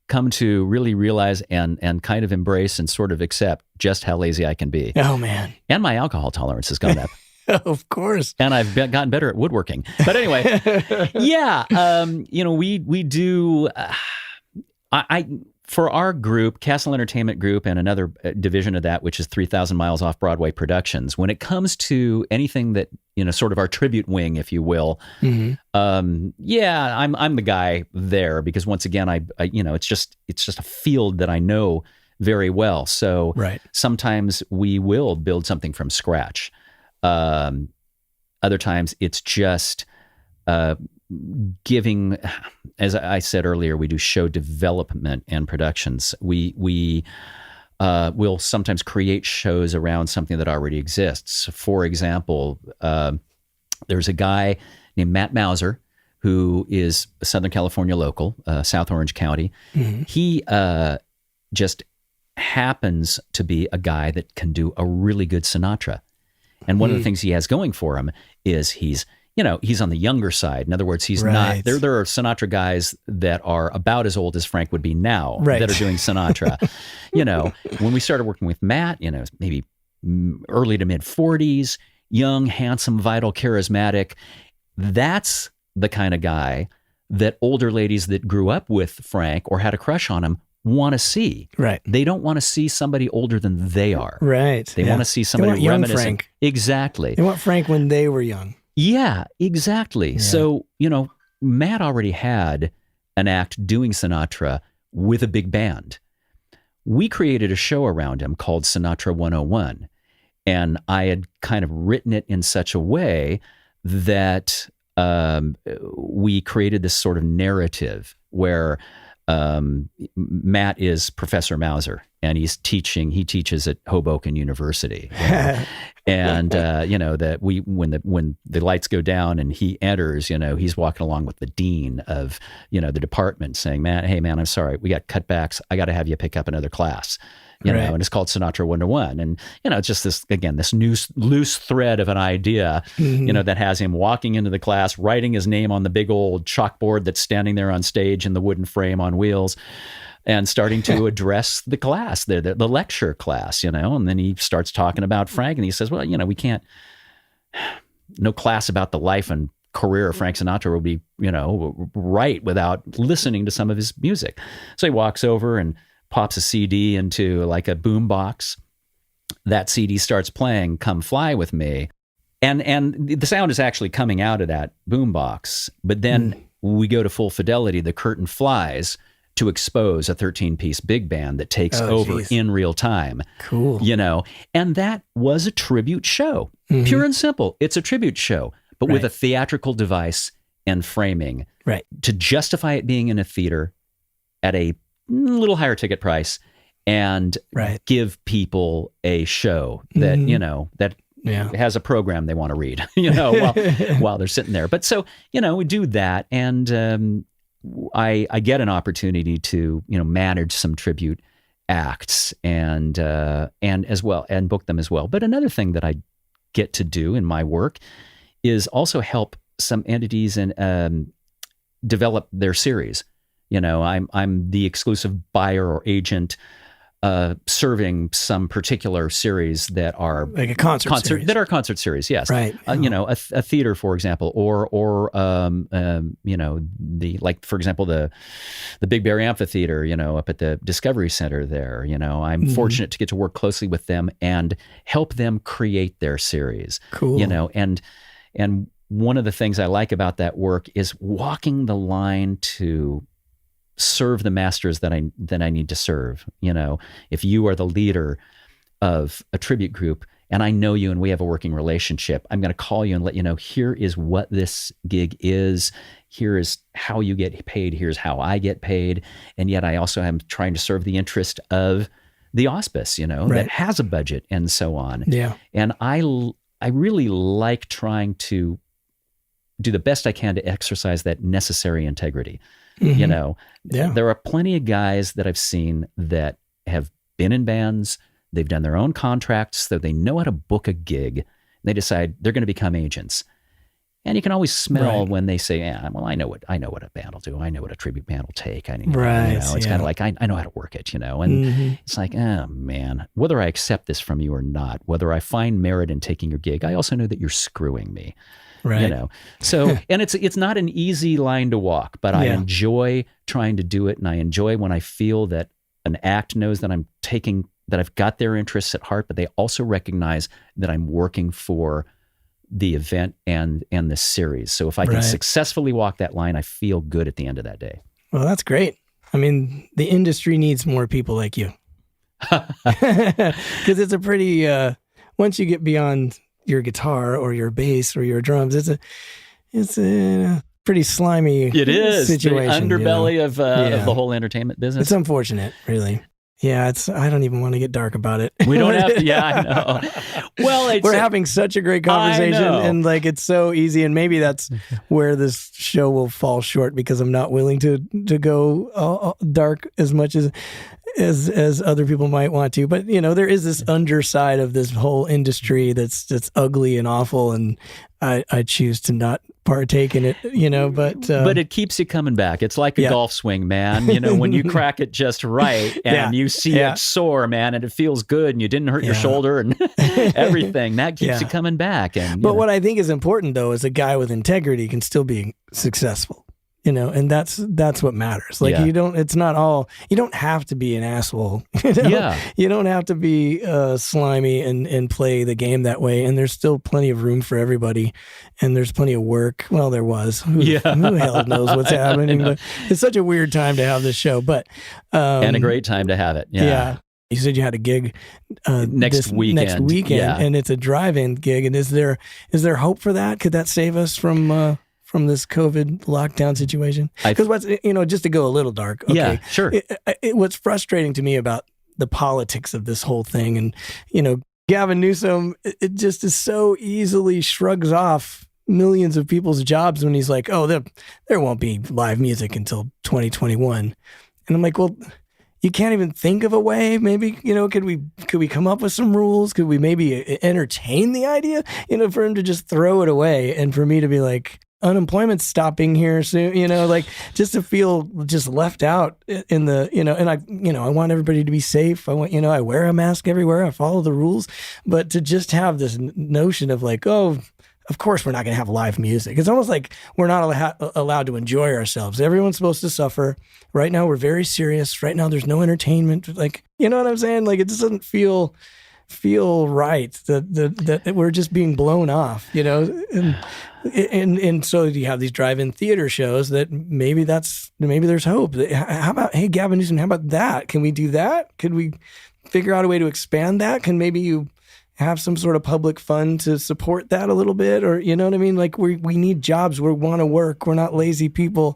come to really realize and kind of embrace and sort of accept just how lazy I can be. Oh, man. And my alcohol tolerance has gone up. Of course. And I've gotten better at woodworking. But anyway, we do, for our group, Castle Entertainment Group, and another division of that, which is 3,000 Miles Off Broadway Productions, when it comes to anything that, sort of our tribute wing, if you will, I'm the guy there, because once again, I it's just a field that I know very well. So sometimes we will build something from scratch. Other times it's just giving, as I said earlier, we do show development and productions. We will sometimes create shows around something that already exists. For example, there's a guy named Matt Mauser who is a Southern California local, South Orange County. Mm-hmm. He just happens to be a guy that can do a really good Sinatra. And one of the things he has going for him is he's on the younger side. In other words, he's not, there are Sinatra guys that are about as old as Frank would be now that are doing Sinatra. When we started working with Matt, maybe early to mid 40s, young, handsome, vital, charismatic. That's the kind of guy that older ladies that grew up with Frank or had a crush on him want to see. Right. They don't want to see somebody older than they are. Right. They want to see somebody young reminiscing. Frank. Exactly. They want Frank when they were young. Yeah, exactly. Yeah. So, Matt already had an act doing Sinatra with a big band. We created a show around him called Sinatra 101. And I had kind of written it in such a way that we created this sort of narrative where Matt is Professor Mauser, and he teaches at Hoboken University. And that when the lights go down and he enters, he's walking along with the dean of the department saying, hey man, I'm sorry, we got cutbacks, I got to have you pick up another class. And it's called Sinatra 101. And, it's just this new loose thread of an idea, that has him walking into the class, writing his name on the big old chalkboard that's standing there on stage in the wooden frame on wheels, and starting to address the class, the lecture class, and then he starts talking about Frank, and he says, well, we can't, no class about the life and career of Frank Sinatra will be, right without listening to some of his music. So he walks over and pops a CD into like a boom box. That CD starts playing Come Fly With Me. And the sound is actually coming out of that boom box. But then we go to full fidelity. The curtain flies to expose a 13-piece big band that takes over in real time. Cool. And that was a tribute show. Pure and simple. It's a tribute show, but with a theatrical device and framing. Right. To justify it being in a theater at a little higher ticket price and give people a show that, that has a program they want to read, while they're sitting there. But so, we do that. And I get an opportunity to, manage some tribute acts and as well, and book them as well. But another thing that I get to do in my work is also help some entities and develop their series. I'm the exclusive buyer or agent serving some particular series that are like a concert series. That are concert series. Yes, right. A theater, for example, or for example, the Big Bear Amphitheater, up at the Discovery Center there. I'm fortunate to get to work closely with them and help them create their series. Cool. And one of the things I like about that work is walking the line to serve the masters that I need to serve. If you are the leader of a tribute group and I know you and we have a working relationship, I'm going to call you and let you know, here is what this gig is. Here is how you get paid. Here's how I get paid. And yet I also am trying to serve the interest of the auspice, that has a budget and so on. Yeah. And I really like trying to do the best I can to exercise that necessary integrity. There are plenty of guys that I've seen that have been in bands. They've done their own contracts, so they know how to book a gig. And they decide they're going to become agents. And you can always smell when they say, I know what a band will do. I know what a tribute band will take. It's kind of like, I know how to work it, and it's like, oh man, whether I accept this from you or not, whether I find merit in taking your gig, I also know that you're screwing me. Right. So, and it's not an easy line to walk, but I enjoy trying to do it. And I enjoy when I feel that an act knows that that I've got their interests at heart, but they also recognize that I'm working for the event and the series. So if I can successfully walk that line, I feel good at the end of that day. Well, that's great. I mean, the industry needs more people like you. Because it's a pretty, once you get beyond your guitar or your bass or your drums, it's a pretty slimy It is situation. the underbelly of the whole entertainment business. It's unfortunate, really. Yeah, I don't even want to get dark about it. We don't have to. Yeah, I know. Well, we're having such a great conversation, and like it's so easy. And maybe that's where this show will fall short because I'm not willing to go dark as much as other people might want to. But there is this underside of this whole industry that's ugly and awful, and I choose to not partake in it. But it keeps you coming back. It's like a golf swing, man. When you crack it just right and you see it soar, man, and it feels good, and you didn't hurt your shoulder and everything. That keeps you coming back. But what I think is important, though, is a guy with integrity can still be successful. And that's what matters. Like you don't have to be an asshole. You don't have to be slimy and play the game that way. And there's still plenty of room for everybody. And there's plenty of work. Well, there was. Who the hell knows what's happening? But it's such a weird time to have this show. But and a great time to have it. Yeah. You said you had a gig next weekend, and it's a drive-in gig. And is there hope for that? Could that save us from this COVID lockdown situation? Because just to go a little dark. Okay, yeah, sure. What's frustrating to me about the politics of this whole thing, and Gavin Newsom, it just is so easily shrugs off millions of people's jobs when he's like, oh, there won't be live music until 2021. And I'm like, well, you can't even think of a way. Maybe, could we come up with some rules? Could we maybe entertain the idea, for him to just throw it away and for me to be like, unemployment's stopping here soon, like just to feel just left out in the, and I want everybody to be safe. I want, I wear a mask everywhere. I follow the rules, but to just have this notion of like, oh, of course we're not going to have live music. It's almost like we're not allowed to enjoy ourselves. Everyone's supposed to suffer. Right now we're very serious. Right now there's no entertainment. Like, you know what I'm saying? Like it just doesn't feel right that we're just being blown off, and so you have these drive-in theater shows that maybe there's hope. How about, hey, Gavin Newsom, how about that? Can we do that? Could we figure out a way to expand that? Can maybe you have some sort of public fund to support that a little bit? Or, you know what I mean? Like we need jobs. We want to work. We're not lazy people.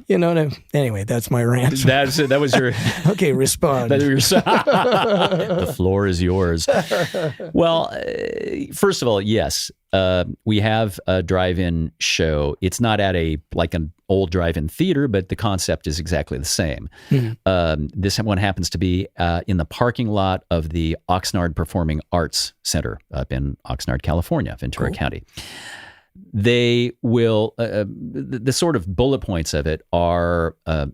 Anyway, that's my rant. That was your... Okay, respond. The floor is yours. Well, first of all, yes, we have a drive-in show. It's not at an old drive-in theater, but the concept is exactly the same. Mm-hmm. This one happens to be in the parking lot of the Oxnard Performing Arts Center up in Oxnard, California, Ventura County. They will, the sort of bullet points of it are, a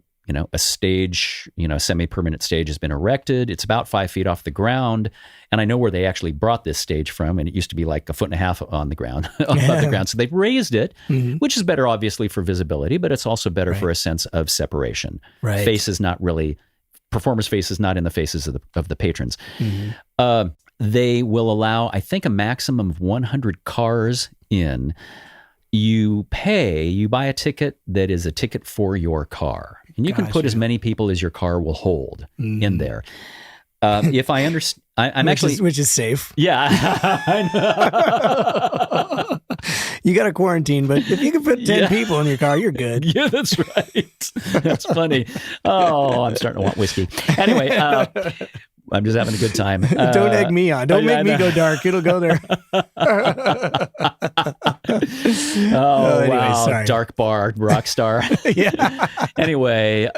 stage, a semi-permanent stage has been erected. It's about 5 feet off the ground. And I know where they actually brought this stage from. And it used to be like 1.5 feet on the ground, above the ground. So they've raised it, which is better, obviously, for visibility, but it's also better for a sense of separation. Right. Performers' faces not in the faces of the patrons. Mm-hmm. They will allow, I think, a maximum of 100 cars in. You buy a ticket that is a ticket for your car. And you can put as many people as your car will hold in there. If I understand, which is safe. Yeah. You got to quarantine, but if you can put 10 people in your car, you're good. Yeah, that's right. That's funny. Oh, I'm starting to want whiskey. Anyway, I'm just having a good time. Don't egg me on. Don't make me go dark. It'll go there. Anyway, wow. Sorry. Dark bar, rock star. Yeah. Anyway,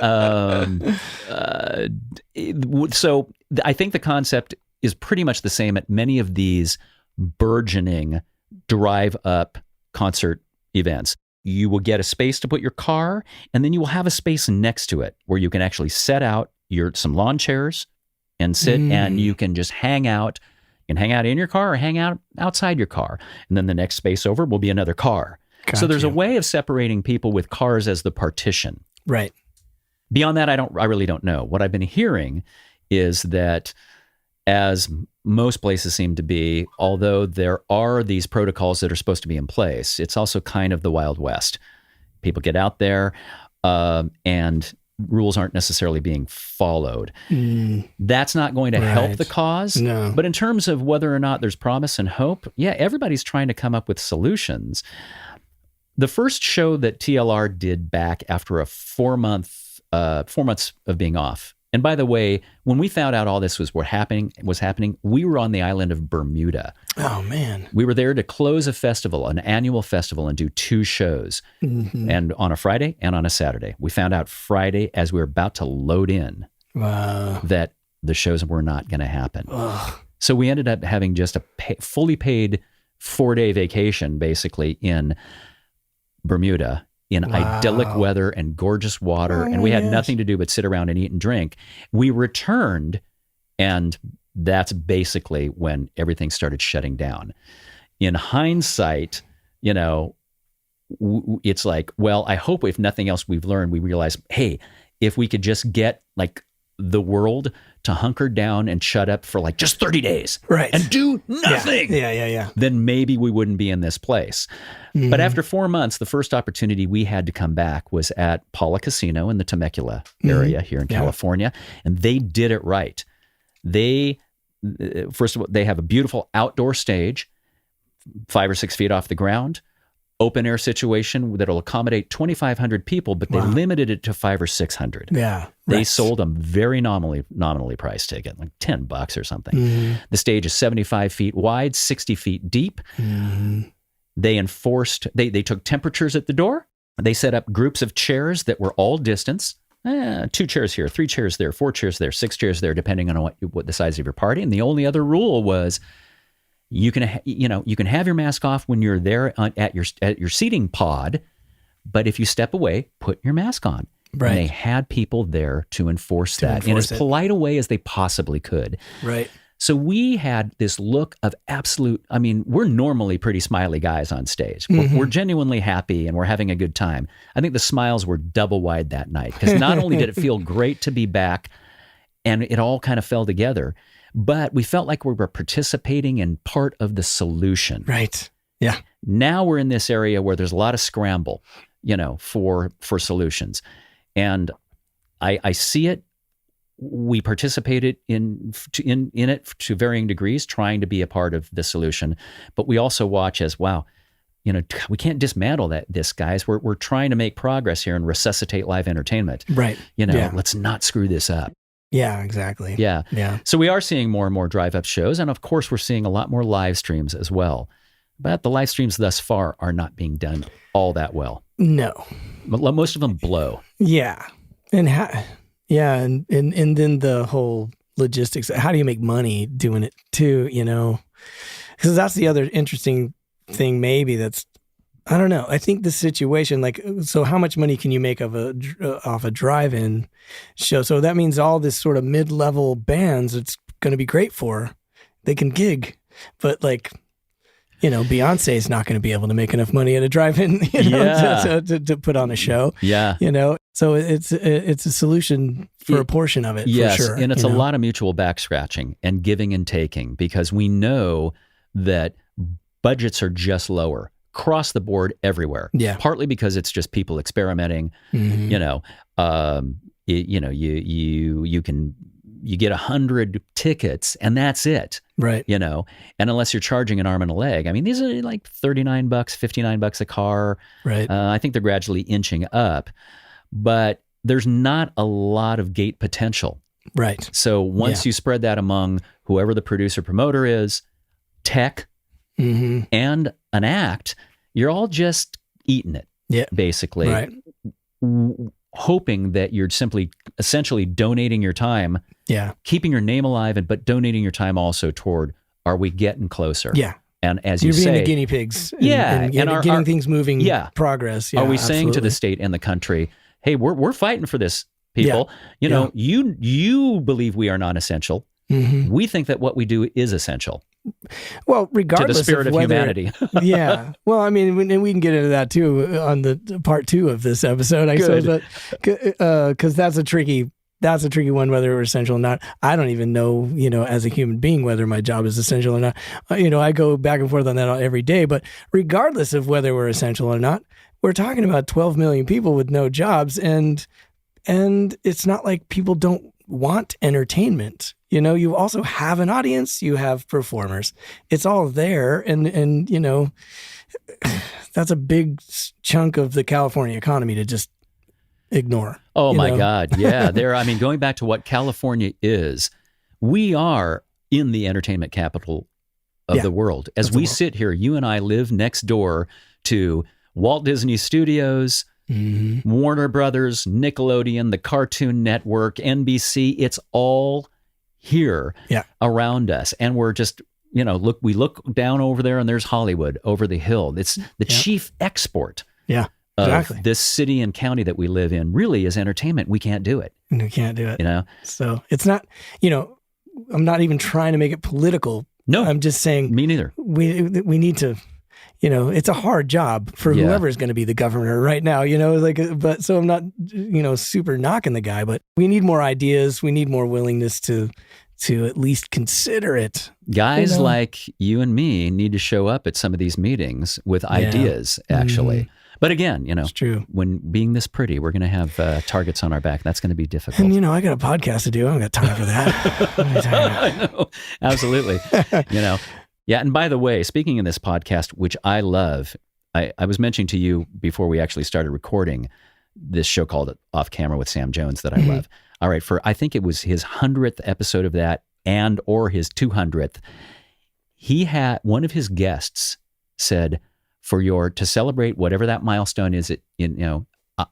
so I think the concept is pretty much the same at many of these burgeoning drive-up concert events. You will get a space to put your car, and then you will have a space next to it where you can actually set out some lawn chairs and sit, and you can just hang out. You can hang out in your car or hang out outside your car. And then the next space over will be another car. So there's a way of separating people with cars as the partition. Right. Beyond that, I really don't know. What I've been hearing is that, as most places seem to be, although there are these protocols that are supposed to be in place, it's also kind of the Wild West. People get out there and rules aren't necessarily being followed. That's not going to help the cause. No. But in terms of whether or not there's promise and hope, yeah, everybody's trying to come up with solutions. The first show that TLR did back after a 4 months of being off. And by the way, when we found out all this was happening, we were on the island of Bermuda. Oh, man. We were there to close a festival, an annual festival, and do 2 shows. And on a Friday and on a Saturday. We found out Friday as we were about to load in that the shows were not going to happen. Ugh. So we ended up having just a fully paid 4-day vacation, basically, in Bermuda, in idyllic weather and gorgeous water. And we had nothing to do but sit around and eat and drink. We returned, and that's basically when everything started shutting down. In hindsight, it's like, well, I hope if nothing else we've learned, we realize, hey, if we could just get like the world to hunker down and shut up for like just 30 days and do nothing, then maybe we wouldn't be in this place. But after 4 months, the first opportunity we had to come back was at Paula Casino in the Temecula area here in California. And they did it right. They, first of all, they have a beautiful outdoor stage, 5 or 6 feet off the ground, open air situation that'll accommodate 2,500 people, but they limited it to 500 or 600. Yeah. They sold them very nominally priced ticket, like $10 or something. The stage is 75 feet wide, 60 feet deep. They enforced, they took temperatures at the door. They set up groups of chairs that were all distance. 2 chairs here, 3 chairs there, 4 chairs there, 6 chairs there, depending on what the size of your party. And the only other rule was you can have your mask off when you're there at your seating pod, but if you step away, put your mask on. Right. And they had people there to enforce that in as polite a way as they possibly could. Right. So we had this look of absolute, we're normally pretty smiley guys on stage. We're genuinely happy and we're having a good time. I think the smiles were double wide that night because not only did it feel great to be back and it all kind of fell together, but we felt like we were participating in part of the solution. Right. Yeah. Now we're in this area where there's a lot of scramble, for solutions. And I see it. We participated in it to varying degrees, trying to be a part of the solution. But we also watch as, wow, we can't dismantle this, guys. We're trying to make progress here and resuscitate live entertainment. Right. Let's not screw this up. Yeah, exactly. Yeah. Yeah. So we are seeing more and more drive-up shows. And of course, we're seeing a lot more live streams as well. But the live streams thus far are not being done all that well. No. Most of them blow. Yeah. And and then the whole logistics. How do you make money doing it too, Because that's the other interesting thing maybe that's, I don't know. I think the situation, so how much money can you make off a drive-in show? So that means all this sort of mid-level bands, it's going to be great for. They can gig, but Beyonce's not going to be able to make enough money at a drive-in, to put on a show. Yeah. So it's a solution for a portion of it, yes, for sure. And it's a lot of mutual back scratching and giving and taking because we know that budgets are just lower across the board everywhere. Yeah. Partly because it's just people experimenting. You get 100 tickets and that's it. Right. And unless you're charging an arm and a leg, these are like $39, $59 a car. Right. I think they're gradually inching up, but there's not a lot of gate potential. Right. So once you spread that among whoever the producer promoter is, tech, and an act, you're all just eating it. Yeah. Basically. Right. Hoping that you're essentially donating your time, keeping your name alive, but donating your time also toward, are we getting closer? Yeah. And as you're being the guinea pigs. And getting things moving, progress. Yeah, are we saying to the state and the country, hey, we're fighting for this, people. You believe we are non-essential. We think that what we do is essential. Well, regardless to the spirit of humanity. Yeah. Well, we can get into that too on the part 2 of this episode, I suppose, but because that's a tricky one, whether we're essential or not. I don't even know, as a human being, whether my job is essential or not. I go back and forth on that every day, but regardless of whether we're essential or not, we're talking about 12 million people with no jobs, and it's not like people don't want entertainment. You know, you also have an audience, you have performers. It's all there. And you know, that's a big chunk of the California economy to just ignore. Oh my know? God. Yeah. Going back to what California is, we are in the entertainment capital of the world. As we sit here, you and I live next door to Walt Disney Studios, Warner Brothers, Nickelodeon, the Cartoon Network, NBC. It's all here around us. And we're just, you know, we look down over there and there's Hollywood over the hill. It's the chief export of this city and county that we live in really is entertainment. We can't do it. We can't do it. You know? So it's not, you know, I'm not even trying to make it political. No. I'm just saying. Me neither. We need to, you know, it's a hard job for whoever is going to be the governor right now, you know, like, but so I'm not, you know, super knocking the guy, but we need more ideas. We need more willingness to at least consider it. Guys like you and me need to show up at some of these meetings with ideas, actually. But again, you know, it's true. When being this pretty, we're going to have targets on our back. That's going to be difficult. And, you know, I got a podcast to do. I don't got time for that. I know. Absolutely. You know. Yeah. And by the way, speaking of this podcast, which I love, I was mentioning to you before we actually started recording this show called Off Camera with Sam Jones that I love. All right. I think it was his 100th episode of that and or his 200th. He had one of his guests said, to celebrate whatever that milestone is,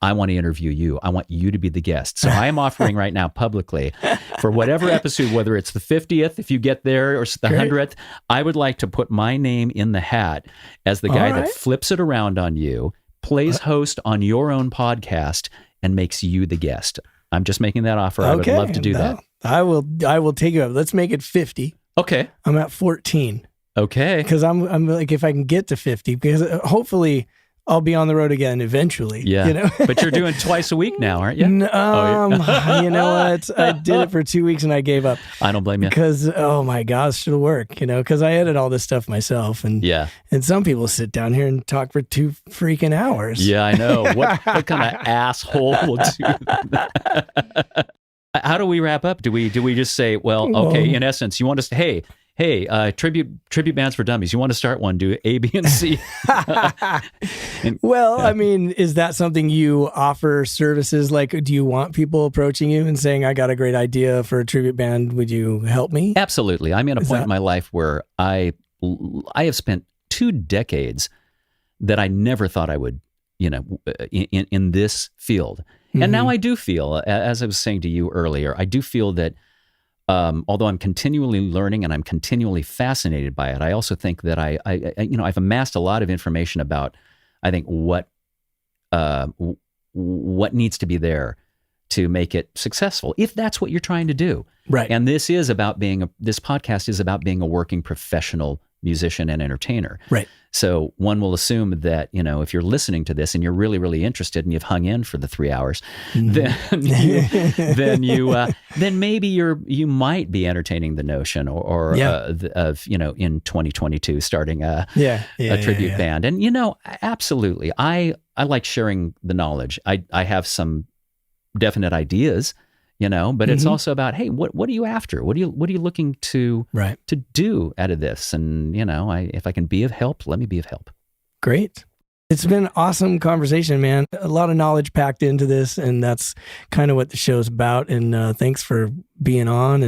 I want to interview you. I want you to be the guest. So I am offering right now publicly for whatever episode, whether it's the 50th, if you get there, or the 100th, I would like to put my name in the hat as the guy that flips it around on you, plays host on your own podcast, and makes you the guest. I'm just making that offer. I would love to do that. I will take you up. Let's make it 50. Okay. I'm at 14. Okay. Because I'm like, if I can get to 50, because hopefully I'll be on the road again eventually. Yeah. You know? But you're doing twice a week now, aren't you? You know what? I did it for 2 weeks and I gave up. I don't blame you. Because, oh my gosh, the work, you know, because I edit all this stuff myself. And some people sit down here and talk for 2 freaking hours. Yeah, I know. What kind of asshole will do that? How do we wrap up? Do we just say, well, okay, in essence, you want us to, hey, tribute bands for dummies. You want to start one? Do A, B, and C. I mean, is that something you offer services? Like, do you want people approaching you and saying, I got a great idea for a tribute band. Would you help me? Absolutely. I'm at a point in my life where I have spent 2 decades that I never thought I would, you know, in this field. And now I do feel, as I was saying to you earlier, I do feel that although I'm continually learning and I'm continually fascinated by it, I also think that I've amassed a lot of information about, I think, what needs to be there to make it successful, if that's what you're trying to do. Right. And this podcast is about being a working professional musician and entertainer. Right. So one will assume that, you know, if you're listening to this and you're really, really interested and you've hung in for the 3 hours, then maybe you might be entertaining the notion of, you know, in 2022 starting a tribute band. And, you know, absolutely. I like sharing the knowledge. I have some definite ideas, you know, but it's also about, hey, what are you after? What are you looking to do out of this? And, you know, if I can be of help, let me be of help. Great. It's been an awesome conversation, man. A lot of knowledge packed into this, and that's kind of what the show's about. And thanks for being on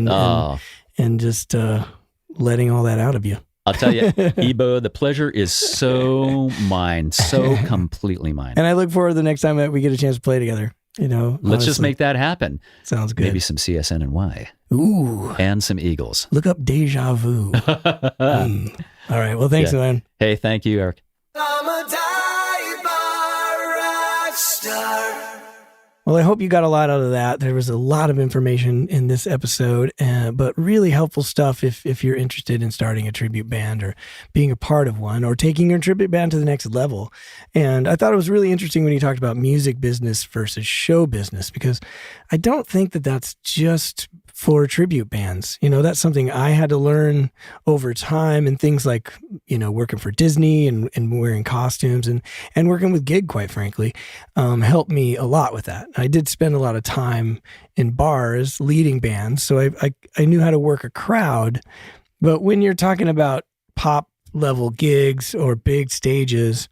and just letting all that out of you. I'll tell you, Ebo, the pleasure is so mine, so completely mine. And I look forward to the next time that we get a chance to play together. You know, let's just make that happen. Sounds good. Maybe some CSN&Y. Ooh. And some Eagles. Look up Deja Vu. All right. Well, thanks, man. Hey, thank you, Eric. I'm a rock star. Well, I hope you got a lot out of that. There was a lot of information in this episode, but really helpful stuff if you're interested in starting a tribute band or being a part of one or taking your tribute band to the next level. And I thought it was really interesting when you talked about music business versus show business, because I don't think that that's just for tribute bands. That's something I had to learn over time, and things like, working for Disney and wearing costumes and working with gig, quite frankly, helped me a lot with that. I did spend a lot of time in bars leading bands, so I knew how to work a crowd. But when you're talking about pop level gigs or big stages,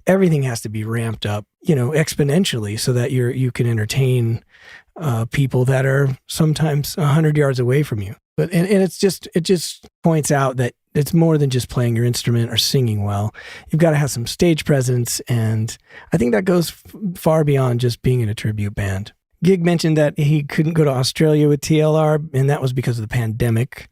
everything has to be ramped up, exponentially, so that you can entertain people that are sometimes 100 yards away from you. But it just points out that it's more than just playing your instrument or singing well. You've got to have some stage presence, and I think that goes far beyond just being in a tribute band. Gig mentioned that he couldn't go to Australia with TLR, and that was because of the pandemic.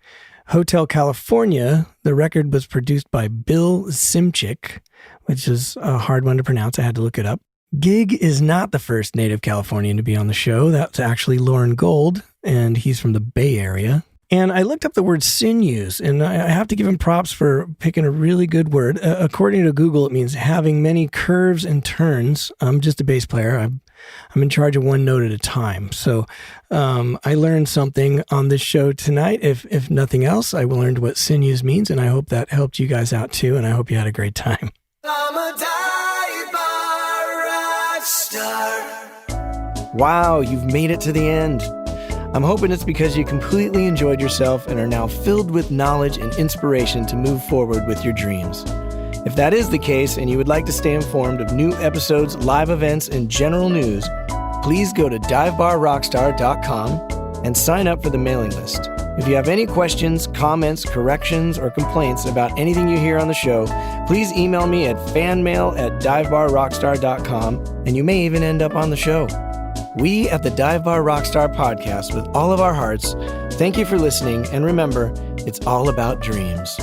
Hotel California, the record was produced by Bill Simchick, which is a hard one to pronounce. I had to look it up. Gig is not the first native Californian to be on the show. That's actually Lauren Gold, and he's from the Bay Area. And I looked up the word sinews, and I have to give him props for picking a really good word. According to Google, it means having many curves and turns. I'm just a bass player. I'm in charge of one note at a time. So I learned something on this show tonight. If nothing else, I learned what sinews means, and I hope that helped you guys out too, and I hope you had a great time. Wow, you've made it to the end. I'm hoping it's because you completely enjoyed yourself and are now filled with knowledge and inspiration to move forward with your dreams. If that is the case and you would like to stay informed of new episodes, live events, and general news, please go to divebarrockstar.com and sign up for the mailing list. If you have any questions, comments, corrections, or complaints about anything you hear on the show, please email me at fanmail@divebarrockstar.com, and you may even end up on the show. We at the Dive Bar Rockstar podcast, with all of our hearts, thank you for listening, and remember, it's all about dreams.